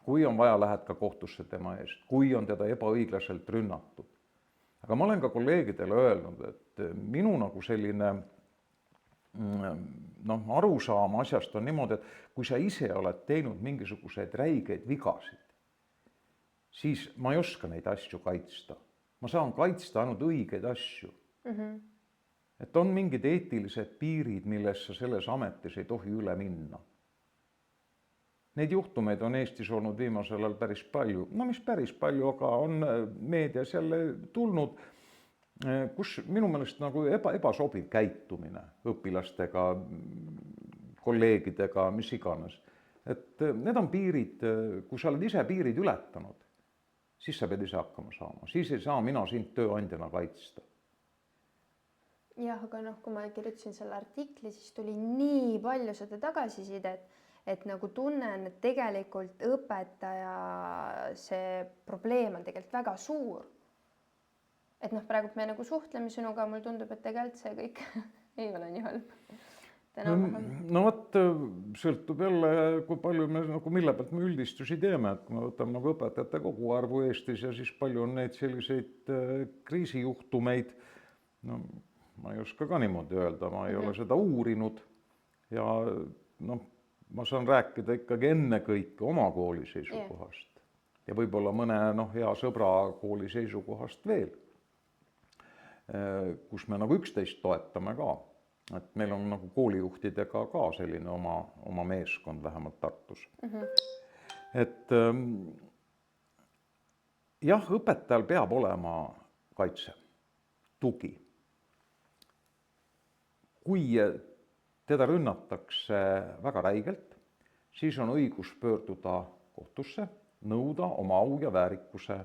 Kui on vaja, lähed ka kohtusse tema eest, kui on teda ebaõiglaselt rünnatud. Aga ma olen ka kolleegidele öelnud, et minu nagu selline arusaam asjast on niimoodi, et kui sa ise oled teinud mingisuguseid räigeid vigasid, siis ma ei oska neid asju kaitsta. Ma saan kaitsta ainult õigeid asju. Et on mingid eetilised piirid, millesse selles ametis ei tohi üle minna. Neid juhtumeid on Eestis olnud viimasel ajal päris palju. No mis päris palju, aga on meedias jälle tulnud, kus minu meelest nagu ebasobiv käitumine õpilastega, kolleegidega, mis iganes. Et need on piirid, kui sa oled ise piirid ületanud, siis sa pead ise hakkama saama. Siis ei saa mina sind tööandjana kaitsta. Jah, aga kui ma kirjutasin selle artikli, siis tuli nii palju seda tagasisidet, et nagu tunnen, et tegelikult õpetaja see probleem on tegelikult väga suur. Et praegu me nagu suhtleme sinuga, mul tundub, et tegelikult see kõik ei ole nii halb. No vot, sõltub jälle, kui palju me nagu mille pealt me üldistusi teeme, et kui me võtame nagu õpetajate koguarvu Eestis ja siis palju on neid selliseid kriisijuhtumeid, no ma ei oska ka niimoodi öelda, ma ei ole seda uurinud ja ma saan rääkida ikkagi ennekõike oma kooli seisukohast ja võib-olla mõne hea sõbra kooli seisukohast veel, kus me nagu üksteist toetame ka. Et meil on nagu koolijuhtidega ka selline oma meeskond vähemalt Tartus. Et jah, õpetajal peab olema kaitse, tugi. Kui teda rünnatakse väga räigelt, siis on õigus pöörduda kohtusse, nõuda oma au ja väärikuse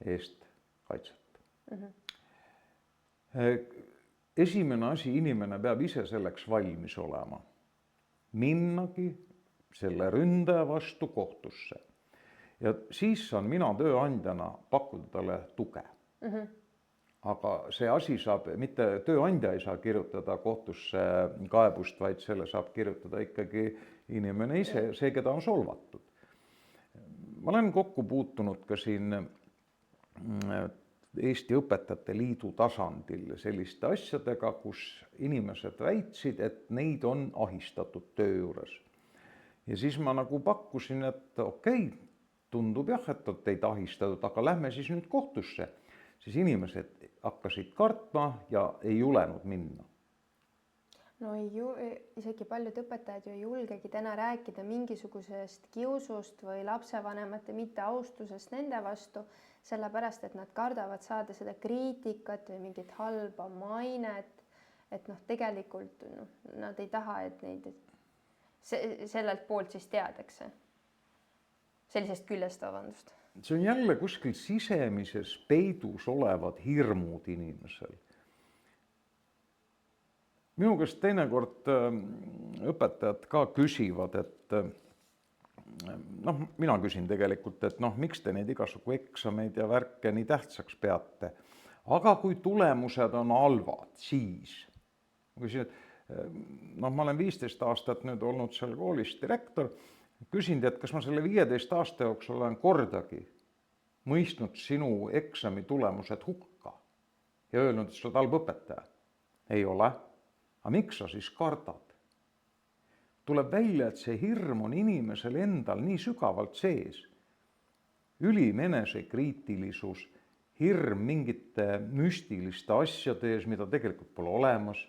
eest kaitset. Esimene asi, inimene peab ise selleks valmis olema. Minnagi selle ründaja vastu kohtusse. Ja siis saan mina tööandjana pakkuda talle tuge. Aga see asi saab, mitte tööandja ei saa kirjutada kohtusse kaebust, vaid selle saab kirjutada ikkagi inimene ise, see, keda on solvatud. Ma olen kokku puutunud ka siin Eesti Õpetajate Liidu tasandil selliste asjadega, kus inimesed väitsid, et neid on ahistatud töö juures. Ja siis ma nagu pakkusin, et okei, tundub jah, et on teid ahistatud, aga lähme siis nüüd kohtusse. Siis inimesed hakkasid kartma ja ei julenud minna. No isegi paljud õpetajad ju ei julgegi täna rääkida mingisugusest kiusust või lapsevanemate mitteaustusest nende vastu, sellepärast, et nad kardavad saada seda kriitikat või mingit halba mainet, et tegelikult nad ei taha, et neid sellelt poolt siis teadakse. Sellisest küljest, vabandust. See on jälle kuskil sisemises peidus olevad hirmud inimesel. Minu käest teinekord õpetajad ka küsivad, et mina küsin tegelikult, et miks te neid igasugu eksameid ja värke nii tähtsaks peate. Aga kui tulemused on halvad, siis ma küsin, et ma olen 15 aastat nüüd olnud seal koolis direktor, küsin, et kas ma selle 15 aasta jooksul olen kordagi mõistnud sinu eksami tulemused hukka ja öelnud, et sa oled halb õpetaja. Ei ole. Aga miks sa siis kardad? Tuleb välja, et see hirm on inimesel endal nii sügavalt sees. Ülim enesekriitilisus, hirm mingite müstiliste asjade ees, mida tegelikult pole olemas.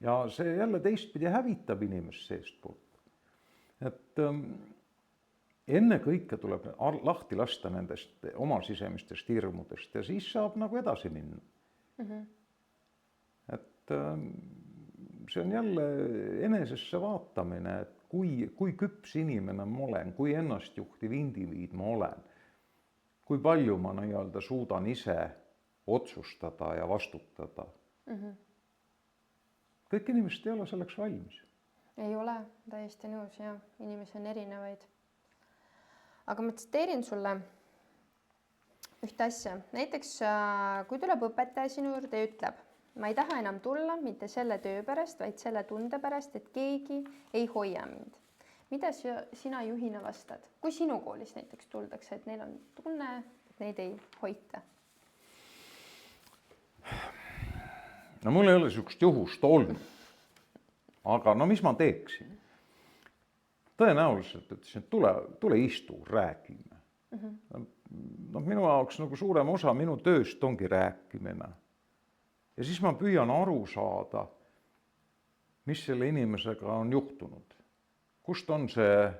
Ja see jälle teistpidi hävitab inimest seestpoolt. Et enne kõike tuleb lahti lasta nendest oma sisemistest hirmudest ja siis saab nagu edasi minna. Et see on jälle enesesse vaatamine, et kui küps inimene ma olen, kui ennastjuhtiv indiviid ma olen, kui palju ma nii-öelda suudan ise otsustada ja vastutada. Kõik inimesed ei ole selleks valmis. Ei ole, täiesti nõus, jah. Inimesi on erinevaid. Aga ma tsiteerin sulle ühte asja. Näiteks, kui tuleb õpetaja sinu juurde ja ütleb, ma ei taha enam tulla mitte selle töö pärast, vaid selle tunde pärast, et keegi ei hoia mind. Mida sina juhina vastad? Kui sinu koolis näiteks tuldakse, et neil on tunne, et neid ei hoita? No mul ei ole niisugust juhust olnud. Aga no mis ma teeksin? Tõenäoliselt ütlesin, et tule istu, räägime. No, minu jaoks nagu suurem osa minu tööst ongi rääkimine. Ja siis ma püüan aru saada, mis selle inimesega on juhtunud. Kust on see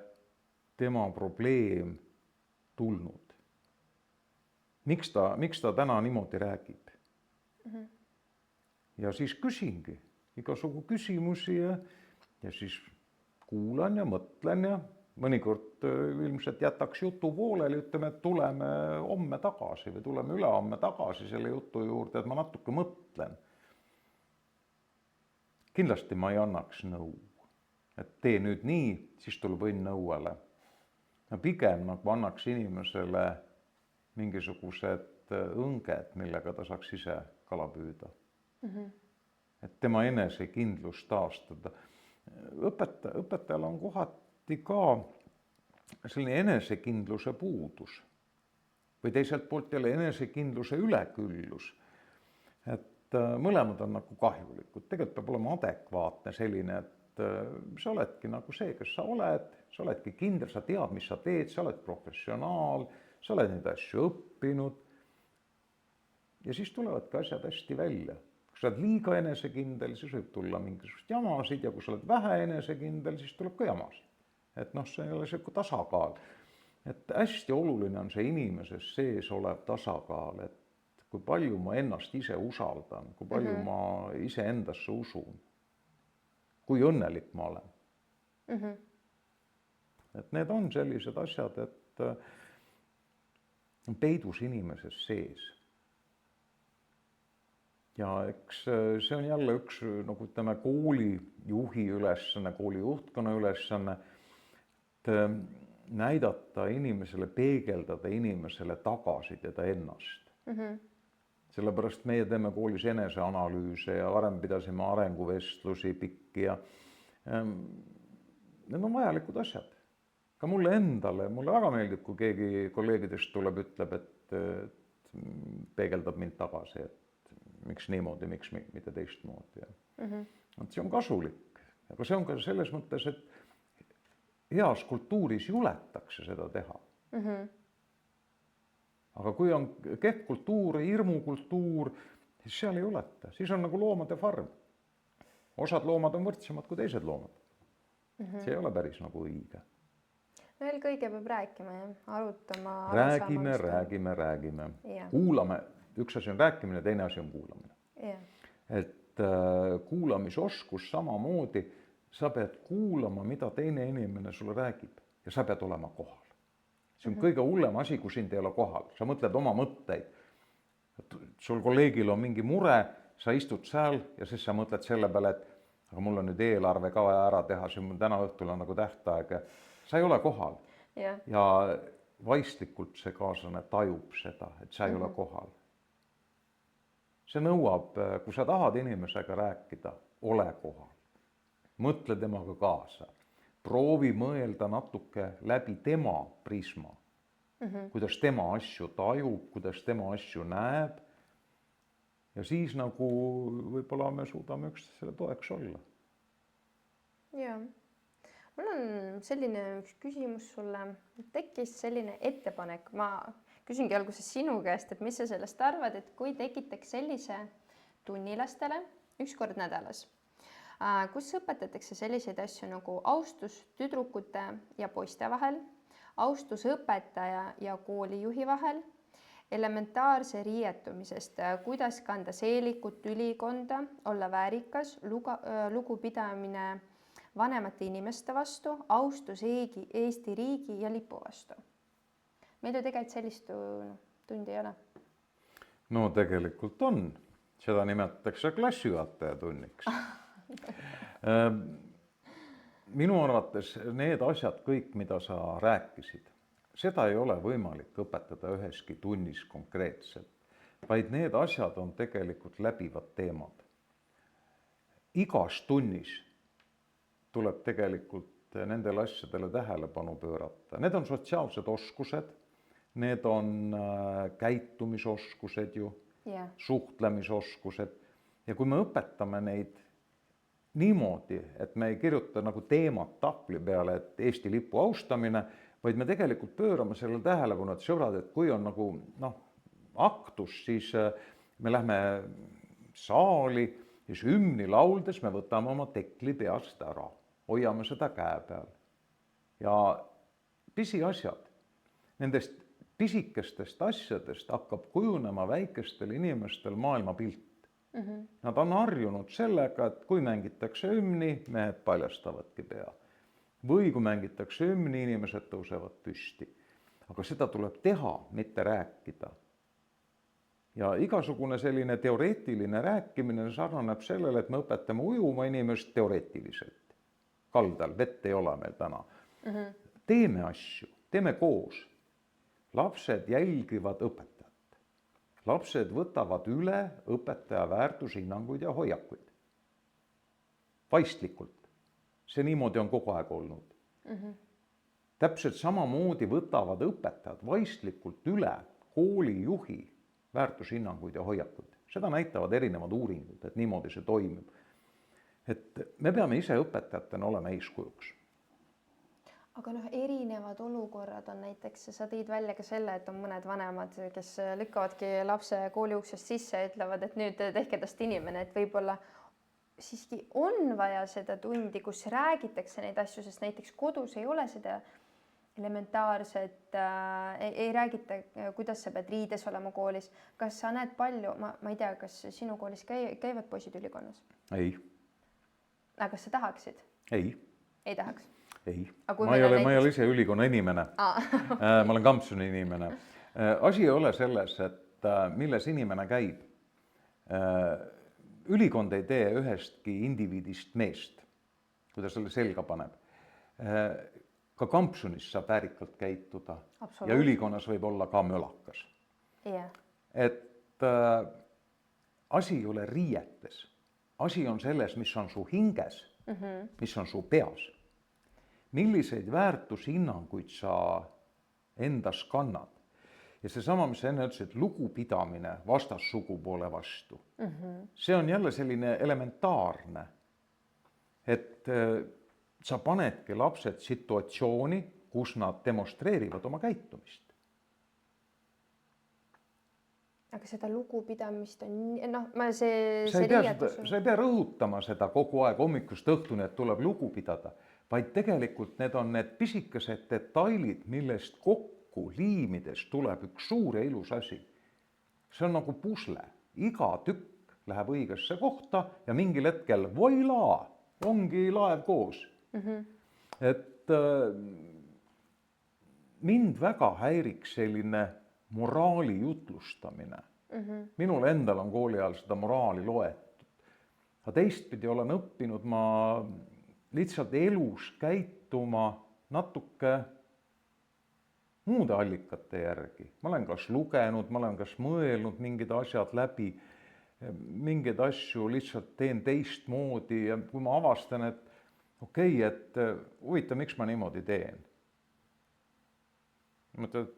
tema probleem tulnud? Miks ta täna niimoodi räägib? Ja siis küsingi igasugu küsimusi ja siis kuulan ja mõtlen ja mõnikord ilmselt jätaks jutu pooleli, ütleme, et tuleme homme tagasi või tuleme ülehomme tagasi selle jutu juurde, et ma natuke mõtlen. Kindlasti ma ei annaks nõu, et tee nüüd nii, siis tuleb õnn nõuele. Ja pigem nagu annaks inimesele mingisugused õnged, millega ta saaks ise kala püüda. Et tema enesekindlust taastada. Õpetajal on kohati ka selline enesekindluse puudus või teiselt poolt jälle enesekindluse üleküllus. Et mõlemad on nagu kahjulikud. Tegelikult peab olema adekvaatne selline, et sa oledki nagu see, kes sa oledki kindel, sa tead, mis sa teed, sa oled professionaal, sa oled neid asju õppinud ja siis tulevadki asjad hästi välja. Kui sa oled liiga enesekindel, siis võib tulla mingisugust jamasid ja kui sa oled vähe enesekindel, siis tuleb ka jamasid. Et noh, see ei ole selline tasakaal. Et hästi oluline on see inimeses sees olev tasakaal, et kui palju ma ennast ise usaldan, kui palju ma ise endasse usun, kui õnnelik ma olen. Et need on sellised asjad, et peidus inimeses sees. Ja eks see on jälle üks, nagu ütleme, koolijuhi ülesanne, kooli juhtkonna ülesanne, et näidata inimesele, peegeldada inimesele tagasi teda ennast. Sellepärast meie teeme koolis eneseanalüüse ja varem pidasime arenguvestlusi pikki ja need on vajalikud asjad. Ka mulle väga meeldib, kui keegi kolleegidest tuleb, ütleb, et peegeldab mind tagasi, et miks niimoodi, miks mitte teistmoodi. See on kasulik, aga see on ka selles mõttes, et heas kultuuris juletakse seda teha. Aga kui on kehv kultuur, hirmukultuur, siis seal ei juleta. Siis on nagu loomade farm. Osad loomad on võrdsemad kui teised loomad. See ei ole päris nagu õige. Eelkõige peab rääkima ja arutama. Räägime. Kuulame. Üks asi on rääkimine, teine asi on kuulamine. Et kuulamisoskus samamoodi, sa pead kuulama, mida teine inimene sulle räägib ja sa pead olema kohal. See on kõige hullem asi, kui sind ei ole kohal. Sa mõtled oma mõtteid. Sul kolleegil on mingi mure, sa istud seal ja siis sa mõtled selle peale, et aga mul on nüüd eelarve ka vaja ära teha, see on täna õhtul on nagu tähtaeg. Sa ei ole kohal. Ja vaistlikult see kaaslane tajub seda, et sa ei ole kohal. See nõuab, kui sa tahad inimesega rääkida, ole kohal. Mõtle temaga kaasa. Proovi mõelda natuke läbi tema prisma. Kuidas tema asju tajub, kuidas tema asju näeb. Ja siis nagu võib-olla me suudame üksteisele toeks olla. Jaa. Mul on selline üks küsimus sulle. Tekkis selline ettepanek. Ma küsingi alguses sinu käest, et mis sa sellest arvad, et kui tekitaks sellise tunnilastele üks kord nädalas, kus õpetatakse selliseid asju nagu austus tüdrukute ja poiste vahel, austus õpetaja ja koolijuhi vahel, elementaarse riietumisest, kuidas kanda seelikut ülikonda, olla väärikas, lugupidamine vanemate inimeste vastu, austus Eesti riigi ja lipu vastu. Meil ju tegelikult sellist tundi ei ole. No tegelikult on. Seda nimetatakse klassijuhataja tunniks. Minu arvates need asjad kõik, mida sa rääkisid, seda ei ole võimalik õpetada üheski tunnis konkreetselt, vaid need asjad on tegelikult läbivad teemad. Igas tunnis tuleb tegelikult nendele asjadele tähelepanu pöörata. Need on sotsiaalsed oskused, need on käitumisoskused ju, suhtlemisoskused. Ja kui me õpetame neid niimoodi, et me ei kirjuta nagu teemat tahvli peale, et Eesti lipu austamine, vaid me tegelikult pöörame selle tähelepanu, et sõbrad, et kui on nagu aktus, siis me lähme saali ja siis hümni lauldes me võtame oma tekli peast ära, hoiame seda käe peal. Ja pisiasjad, nendest pisikestest asjadest hakkab kujunema väikestel inimestel maailmapilt. Nad on harjunud sellega, et kui mängitakse hümni, mehed paljastavadki pea. Või kui mängitakse hümni, inimesed tõusevad püsti. Aga seda tuleb teha, mitte rääkida. Ja igasugune selline teoreetiline rääkimine sarnaneb sellele, et me õpetame ujuma inimest teoreetiliselt. Kaldal, vett ei ole meil täna. Teeme asju, teeme koos. Lapsed jälgivad õpetajat. Lapsed võtavad üle õpetaja väärtushinnanguid ja hoiakuid. Vaistlikult. See niimoodi on kogu aeg olnud. Täpselt samamoodi võtavad õpetajad vaistlikult üle koolijuhi väärtushinnanguid ja hoiakuid. Seda näitavad erinevad uuringud, et niimoodi see toimib. Et me peame ise õpetajatena olema eeskujuks. Aga erinevad olukorrad on näiteks, sa tõid välja ka selle, et on mõned vanemad, kes lükkavadki lapse kooliuksest sisse ja ütlevad, et nüüd tehke tast inimene, et võib-olla siiski on vaja seda tundi, kus räägitakse neid asju, sest näiteks kodus ei ole seda elementaarset, ei räägita, kuidas sa pead riides olema koolis. Kas sa näed palju, ma ei tea, kas sinu koolis käivad poisid ülikonnas? Ei. Aga kas sa tahaksid? Ei. Ei tahaks? Ei, ma ei ole ise ülikonna inimene, ma olen kampsuni inimene. Asi ei ole selles, et milles inimene käib. Ülikond ei tee ühestki indiviidist meest, kui ta selle selga paneb. Ka kampsunis saab väärikalt käituda ja ülikonnas võib olla ka mölakas. Et asi ei ole riietes, asi on selles, mis on su hinges, mis on su peas. Milliseid väärtushinnanguid sa endas kannad. Ja seesama, mis sa enne ütlesid, lugupidamine vastassugupoole vastu. See on jälle selline elementaarne, et sa panedki lapsed situatsiooni, kus nad demonstreerivad oma käitumist. Aga seda lugupidamist on, sa ei pea rõhutama seda kogu aeg hommikust õhtuni, et tuleb lugu pidada. Vaid tegelikult need on need pisikesed detailid, millest kokku liimides tuleb üks suur ja ilus asi. See on nagu pusle. Iga tükk läheb õigesse kohta ja mingil hetkel voila, ongi laev koos. Et mind väga häiriks selline moraali jutlustamine. Minul endal on kooli ajal seda moraali loetud. Aga teistpidi olen õppinud ma lihtsalt elus käituma natuke muude allikate järgi. Ma olen kas lugenud, ma olen kas mõelnud mingid asjad läbi, mingeid asju lihtsalt teen teistmoodi ja kui ma avastan, et okei, et huvitav, miks ma niimoodi teen. Mõtled,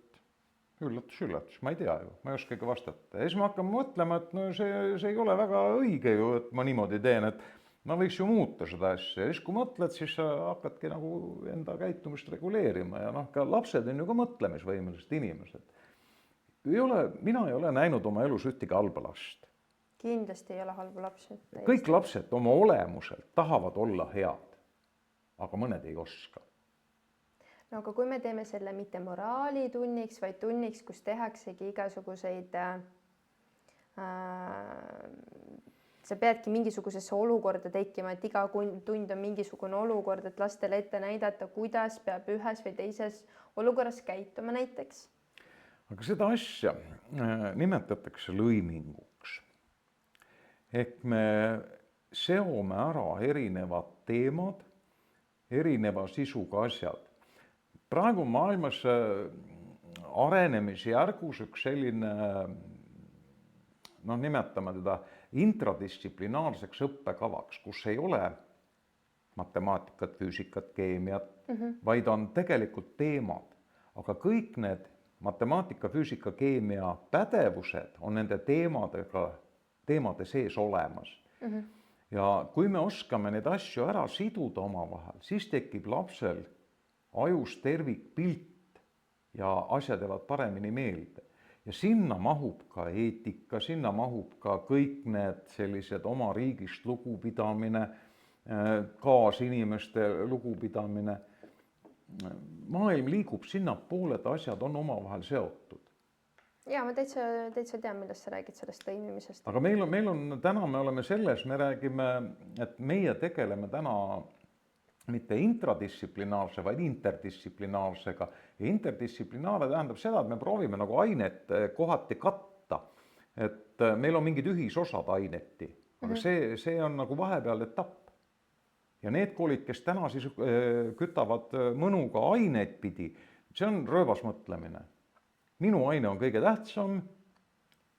üllatus, ma ei tea ju, ma ei oskagi vastata. Ja siis ma hakkan mõtlema, et no see ei ole väga õige ju, et ma niimoodi teen, et ma võiks ju muuta seda asja. Ja siis kui mõtled, siis sa hakkadki nagu enda käitumist reguleerima ja ka lapsed on ju ka mõtlemisvõimelised inimesed. Mina ei ole näinud oma elus ühtegi halba last. Kindlasti ei ole halbu lapsi. Kõik lapsed oma olemuselt tahavad olla head, aga mõned ei oska. no aga kui me teeme selle mitte moraalitunniks, vaid tunniks, kus tehaksegi igasuguseid sa peadki mingisugusesse olukorda tekkima, et iga tund on mingisugune olukord, et lastele ette näidata, kuidas peab ühes või teises olukorras käituma näiteks. Aga seda asja nimetatakse lõiminguks. Ehk me seome ära erinevad teemad, erineva sisuga asjad. Praegu maailmas arenemisjärgus üks selline, nimetame teda intradistsiplinaarseks õppekavaks, kus ei ole matemaatikat, füüsikat, keemiat, vaid on tegelikult teemad. Aga kõik need matemaatika, füüsika, keemia pädevused on nende teemade sees olemas. Ja kui me oskame neid asju ära siduda omavahel, siis tekib lapsel ajus tervikpilt ja asjad jäävad paremini meelde. Ja sinna mahub ka eetika, sinna mahub ka kõik need sellised oma riigist lugupidamine, kaasinimeste lugupidamine. Maailm liigub sinnapoole, et asjad on omavahel seotud. Ja ma täitsa tean, millest sa räägid sellest lõimimisest. Aga meil on täna, me oleme selles, me räägime, et meie tegeleme täna mitte intradistsiplinaarse, vaid interdistsiplinaarsega. Ja interdistsiplinaarne tähendab seda, et me proovime nagu ainet kohati katta. Et meil on mingid ühisosad aineti, aga see on nagu vahepeal etapp. Ja need koolid, kes täna siis kütavad mõnuga aineid pidi, see on rööbas mõtlemine. Minu aine on kõige tähtsam,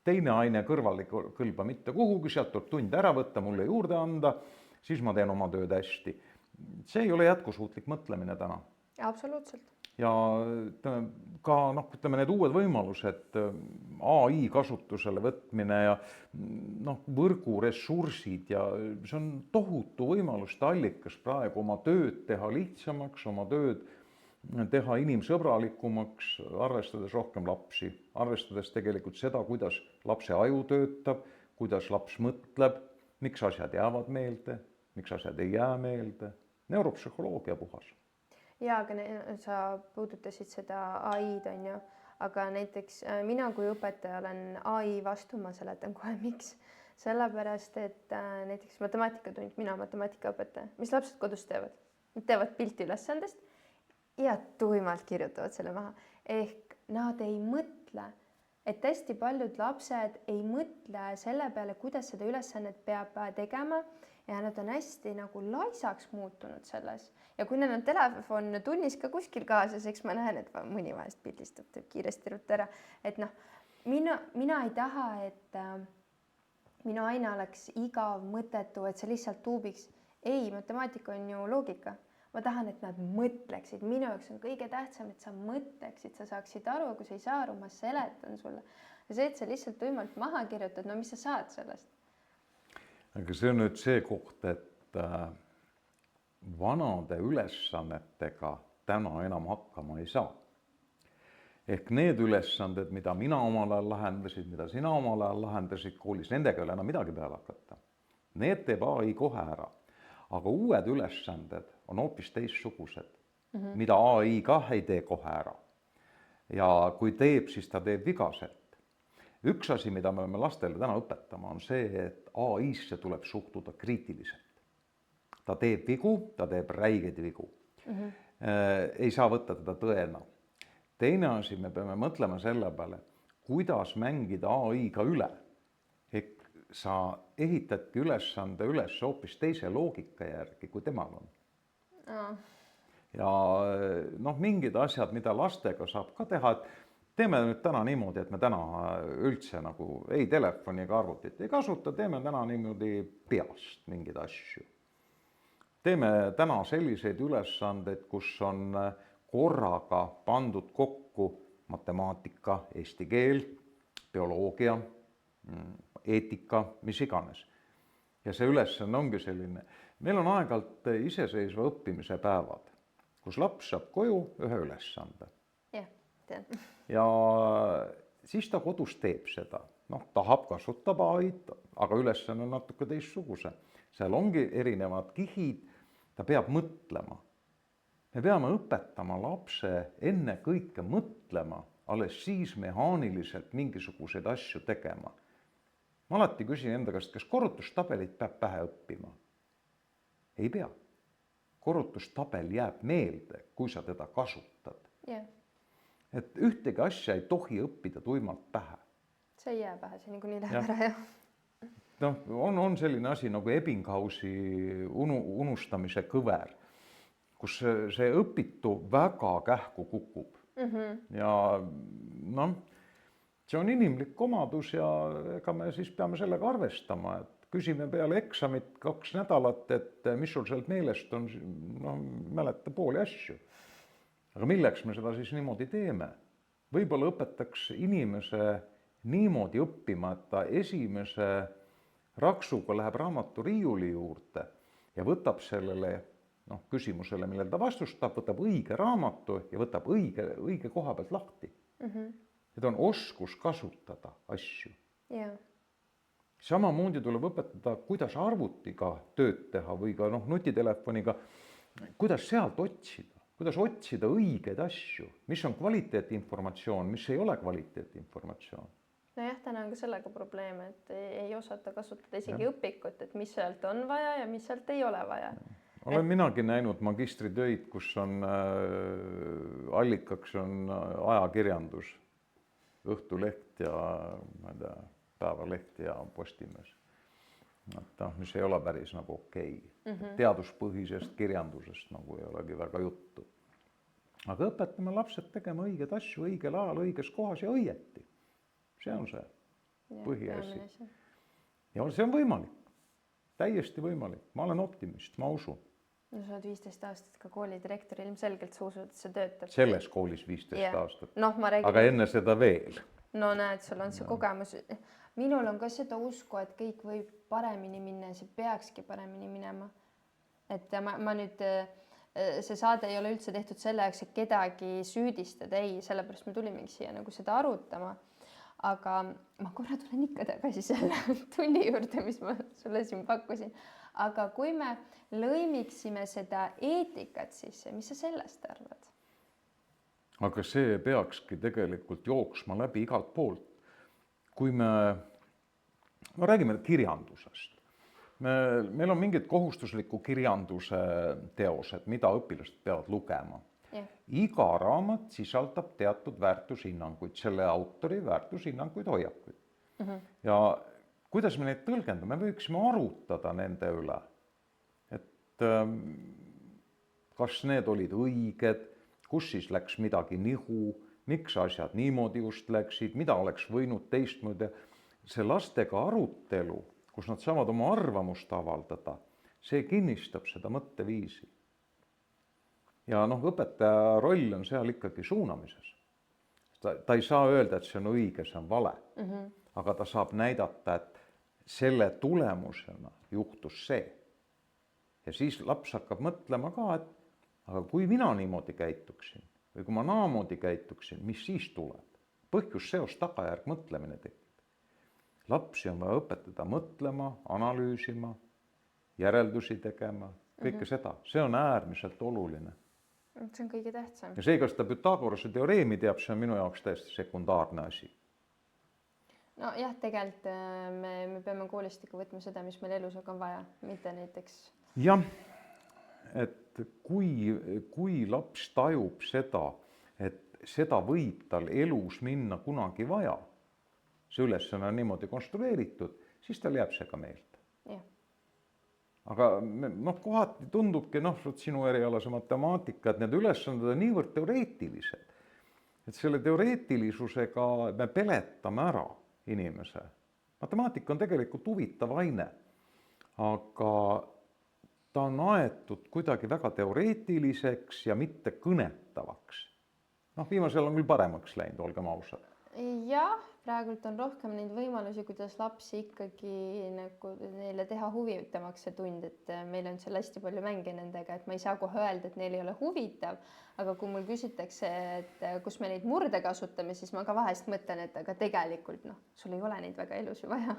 teine aine kõrval ei kõlba mitte kuhugi, sealt tuleb tund ära võtta, mulle juurde anda, siis ma teen oma tööd hästi. See ei ole jätkusuutlik mõtlemine täna. Absoluutselt. Ja ka need uued võimalused, AI kasutusele võtmine ja võrguressursid ja see on tohutu võimaluste allikas praegu oma tööd teha lihtsamaks, oma tööd teha inimsõbralikumaks, arvestades rohkem lapsi, arvestades tegelikult seda, kuidas lapse aju töötab, kuidas laps mõtleb, miks asjad jäävad meelde, miks asjad ei jää meelde, neuropsühholoogia puhas. Ja, aga sa puudutasid seda AI-d, on ju, aga näiteks mina kui õpetaja olen AI vastu, ma seletan kohe miks. Sellepärast, et näiteks matemaatikatund, mina matemaatikaõpetaja, mis lapsed kodus teevad? Nad teevad pilti ülesandest ja tuimalt kirjutavad selle maha. Ehk nad ei mõtle, et hästi paljud lapsed ei mõtle selle peale, kuidas seda ülesannet peab tegema ja nad on hästi nagu laisaks muutunud selles. Ja kui neil on telefon tunnis ka kuskil kaasas, eks ma näen, et mõni vahest pildistab, teeb kiiresti rutta ära. Et mina ei taha, et minu aine oleks igav, mõttetu, et see lihtsalt tuubiks. Ei, matemaatika on ju loogika. Ma tahan, et nad mõtleksid. Minu jaoks on kõige tähtsam, et sa mõtleksid, sa saaksid aru, kui sa ei saa aru, ma seletan sulle. Ja see, et sa lihtsalt tuimalt maha kirjutad, no mis sa saad sellest? Aga see on nüüd see koht, et vanade ülesannetega täna enam hakkama ei saa. Ehk need ülesanded, mida mina omal ajal lahendasid, mida sina omal ajal lahendasid koolis, nendega ei ole enam midagi peale hakata. Need teeb AI kohe ära. Aga uued ülesanded on hoopis teissugused, mida AI ka ei tee kohe ära. Ja kui teeb, siis ta teeb vigaselt. Üks asi, mida me oleme lastele täna õpetama, on see, et AI-sse tuleb suhtuda kriitiliselt. Ta teeb vigu, ta teeb räigeid vigu. Ei saa võtta teda tõena. Teine asi, me peame mõtlema selle peale, kuidas mängida AI-ga üle. Ehk sa ehitadki ülesande üles hoopis teise loogika järgi, kui temal on. Ja mingid asjad, mida lastega saab ka teha, et teeme nüüd täna niimoodi, et me täna üldse nagu ei telefoni ega arvutit ei kasuta, teeme täna niimoodi peast mingeid asju. Teeme täna selliseid ülesandeid, kus on korraga pandud kokku matemaatika, eesti keel, bioloogia, eetika, mis iganes. Ja see ülesanne ongi selline. Meil on aeg-ajalt iseseisva õppimise päevad, kus laps saab koju ühe ülesande. Jah, tean. Ja siis ta kodus teeb seda. Tahab kasutab AI-d, aga ülesanne on natuke teistsuguse. Seal ongi erinevad kihid, ta peab mõtlema. me peame õpetama lapse enne kõike mõtlema, alles siis mehaaniliselt mingisuguseid asju tegema. Ma alati küsin enda käest, kas korrutustabelit peab pähe õppima? Ei pea. Korrutustabel jääb meelde, kui sa teda kasutad. Yeah. Et ühtegi asja ei tohi õppida tuimalt pähe. See ei jää pähe, see niikuinii läheb ära, jah. Noh, on selline asi nagu Ebbinghausi unustamise kõver, kus see õpitu väga kähku kukub. Ja noh, see on inimlik omadus ja ega me siis peame sellega arvestama, et küsime peale eksamit 2 nädalat, et mis sul sealt meelest on, mäleta pooli asju. Aga milleks me seda siis niimoodi teeme? Võib-olla õpetaks inimese niimoodi õppima, et ta esimese raksuga läheb raamatu riiuli juurde ja võtab sellele küsimusele, millele ta vastustab, võtab õige raamatu ja võtab õige koha pealt lahti. Et on oskus kasutada asju. Yeah. Samamoodi tuleb õpetada, kuidas arvutiga tööd teha või ka nutitelefoniga, kuidas sealt otsida, kuidas otsida õigeid asju, mis on kvaliteetinformatsioon, mis ei ole kvaliteetinformatsioon. Nojah, täna on ka sellega probleem, et ei osata kasutada isegi õpikut, et mis sealt on vaja ja mis sealt ei ole vaja. Olen minagi näinud magistritöid, kus on allikaks on ajakirjandus, Õhtuleht ja Päevaleht ja Postimees. Mis ei ole päris nagu okei. Teaduspõhisest kirjandusest nagu ei olegi väga juttu. Aga õpetame lapsed tegema õigeid asju õigel ajal, õiges kohas ja õieti. See on see põhiasi. Ja see on võimalik. Täiesti võimalik. Ma olen optimist, ma usun. No sa oled 15 aastat ka kooli direktor, ilmselgelt sa usud, et see töötab. Selles koolis 15 aastat. Räägin... Aga enne seda veel. No näed, sul on see kogemus. Minul on ka seda usku, et kõik võib paremini minna ja see peakski paremini minema. Et ma nüüd, see saade ei ole üldse tehtud selle jaoks, et kedagi süüdistada, ei, sellepärast me tulimegi siia nagu seda arutama. Aga ma korra tulen ikka tagasi selle tunni juurde, mis ma sulle siin pakkusin. Aga kui me lõimiksime seda eetikat sisse, mis sa sellest arvad? Aga see peakski tegelikult jooksma läbi igalt poolt. Kui me räägime kirjandusest, meil on mingid kohustusliku kirjanduse teosed, mida õpilased peavad lugema. Yeah. Iga raamat sisaldab teatud väärtushinnanguid, selle autori väärtushinnanguid, hoiakuid. Ja kuidas me neid tõlgendame, me võiksime arutada nende üle, et kas need olid õiged, kus siis läks midagi nihu, miks asjad niimoodi just läksid, mida oleks võinud teistmoodi. See lastega arutelu, kus nad saavad oma arvamust avaldada, see kinnistab seda mõtteviisi. Ja õpetaja roll on seal ikkagi suunamises. Ta ei saa öelda, et see on õige, see on vale. Aga ta saab näidata, et selle tulemusena juhtus see. Ja siis laps hakkab mõtlema ka, et aga kui mina niimoodi käituksin või kui ma naamoodi käituksin, mis siis tuleb? Põhjus, seos, tagajärg, mõtlemine tekib. Lapsi on vaja õpetada mõtlema, analüüsima, järeldusi tegema, kõike seda. See on äärmiselt oluline. See on kõige tähtsam. Ja see, kas ta Pythagorase teoreemi teab, see on minu jaoks täiesti sekundaarne asi. No jah, tegelikult me peame koolist ikka võtma seda, mis meil elus on vaja, mitte näiteks... Jah, et kui laps tajub seda, et seda võib tal elus minna kunagi vaja, see ülesanne on niimoodi konstrueeritud, siis tal jääb see ka meelde. Yeah. Aga kohati tundubki, sinu erialase matemaatika, et need ülesanded on niivõrd teoreetilised, et selle teoreetilisusega me peletame ära inimese. Matemaatika on tegelikult huvitav aine, aga ta on aetud kuidagi väga teoreetiliseks ja mitte kõnetavaks. Viimasel on küll paremaks läinud, olgem ausad. jah, praegult on rohkem neid võimalusi, kuidas lapsi ikkagi nagu neile teha huvitavamaks see tund, et meil on seal hästi palju mänge nendega, et ma ei saa kohe öelda, et neil ei ole huvitav, aga kui mul küsitakse, et kus me neid murde kasutame, siis ma ka vahest mõtlen, et aga tegelikult sul ei ole neid väga elus ju vaja.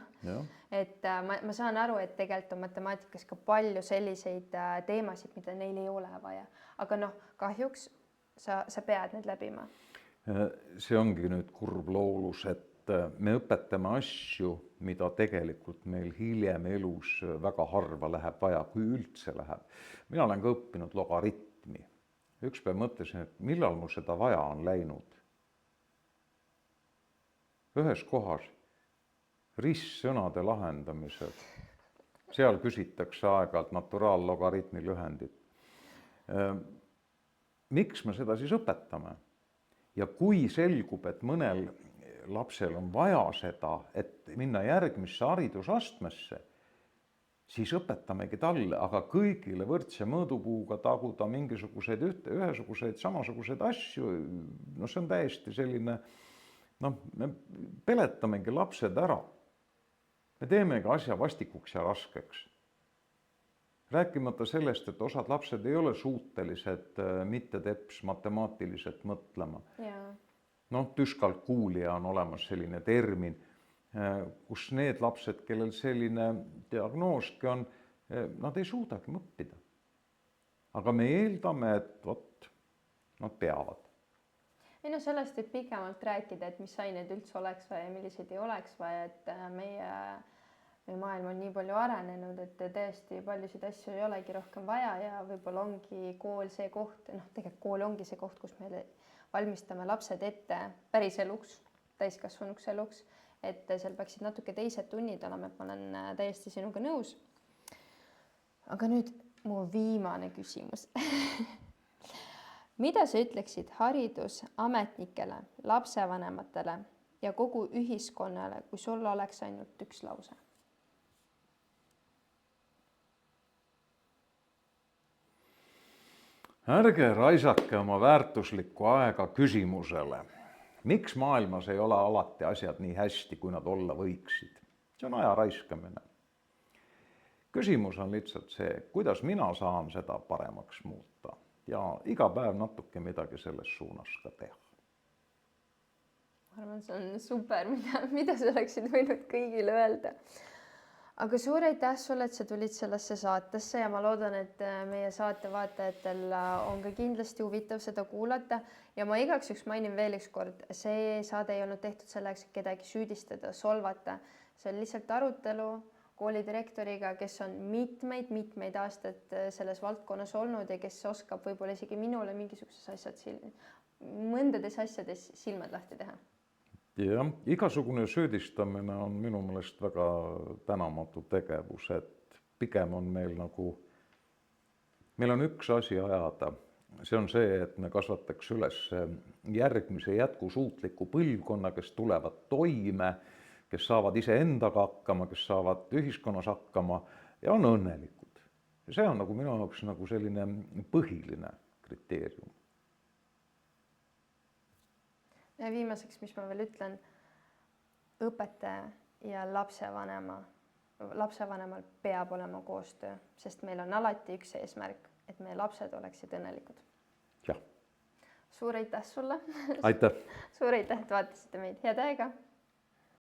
Et ma saan aru, et tegelikult on matemaatikas ka palju selliseid teemasid, mida neil ei ole vaja, aga kahjuks sa pead need läbima. See ongi nüüd kurb loolus, et me õpetame asju, mida tegelikult meil hiljem elus väga harva läheb vaja, kui üldse läheb. Mina olen ka õppinud logaritmi. Ükspäev mõtlesin, et millal mul seda vaja on läinud. Ühes kohas ristsõnade lahendamised. Seal küsitakse aeg-ajalt naturaallogaritmi lühendit. Miks me seda siis õpetame? Ja kui selgub, et mõnel lapsel on vaja seda, et minna järgmisse haridusastmesse, siis õpetamegi talle, aga kõigile võrdse mõõdupuuga taguda mingisuguseid ühesuguseid, samasuguseid asju, see on täiesti selline, me peletamegi lapsed ära. Me teemegi asja vastikuks ja raskeks. Rääkimata sellest, et osad lapsed ei ole suutelised mitte teps matemaatiliselt mõtlema. Dyskalkuulia on olemas selline termin, kus need lapsed, kellel selline diagnooski on, nad ei suudagi õppida. Aga me eeldame, et nad peavad. Sellest võib pikemalt rääkida, et mis aineid üldse oleks vaja ja milliseid ei oleks vaja, et meie maailm on nii palju arenenud, et tõesti paljusid asju ei olegi rohkem vaja ja võib-olla ongi kool see koht, tegelikult kool ongi see koht, kus me valmistame lapsed ette päris eluks, täiskasvanuks eluks, et seal peaksid natuke teised tunnid olema, et ma olen täiesti sinuga nõus. Aga nüüd mu viimane küsimus. Mida sa ütleksid haridusametnikele, lapsevanematele ja kogu ühiskonnale, kui sul oleks ainult üks lause? Ärge raisake oma väärtuslikku aega küsimusele. Miks maailmas ei ole alati asjad nii hästi, kui nad olla võiksid? See on aja raiskamine. Küsimus on lihtsalt see, kuidas mina saan seda paremaks muuta ja iga päev natuke midagi selles suunas ka teha. Ma arvan, see on super, mida sa oleksid võinud kõigile öelda. Aga suur aitäh sulle, et sa tulid sellesse saatesse ja ma loodan, et meie saate vaatajatel on ka kindlasti huvitav seda kuulata ja ma igaks juhuks mainin veel üks kord, see saade ei olnud tehtud selleks, et kedagi süüdistada, solvata. See on lihtsalt arutelu koolidirektoriga, kes on mitmeid aastaid selles valdkonnas olnud ja kes oskab võib-olla isegi minule mõndades asjades silmad lahti teha. Jah, igasugune süüdistamine on minu meelest väga tänamatu tegevus, et pigem on meil on üks asi ajada. See on see, et me kasvataks üles järgmise jätkusuutliku põlvkonna, kes tulevad toime, kes saavad iseendaga hakkama, kes saavad ühiskonnas hakkama ja on õnnelikud. Ja see on minu jaoks selline põhiline kriteerium. Ja viimaseks, mis ma veel ütlen, õpetaja ja lapsevanemal peab olema koostöö, sest meil on alati üks eesmärk, et meie lapsed oleksid õnnelikud. Jah. Suur aitäh sulle. Aitäh. Suur aitäh, et vaatasite meid. Head aega.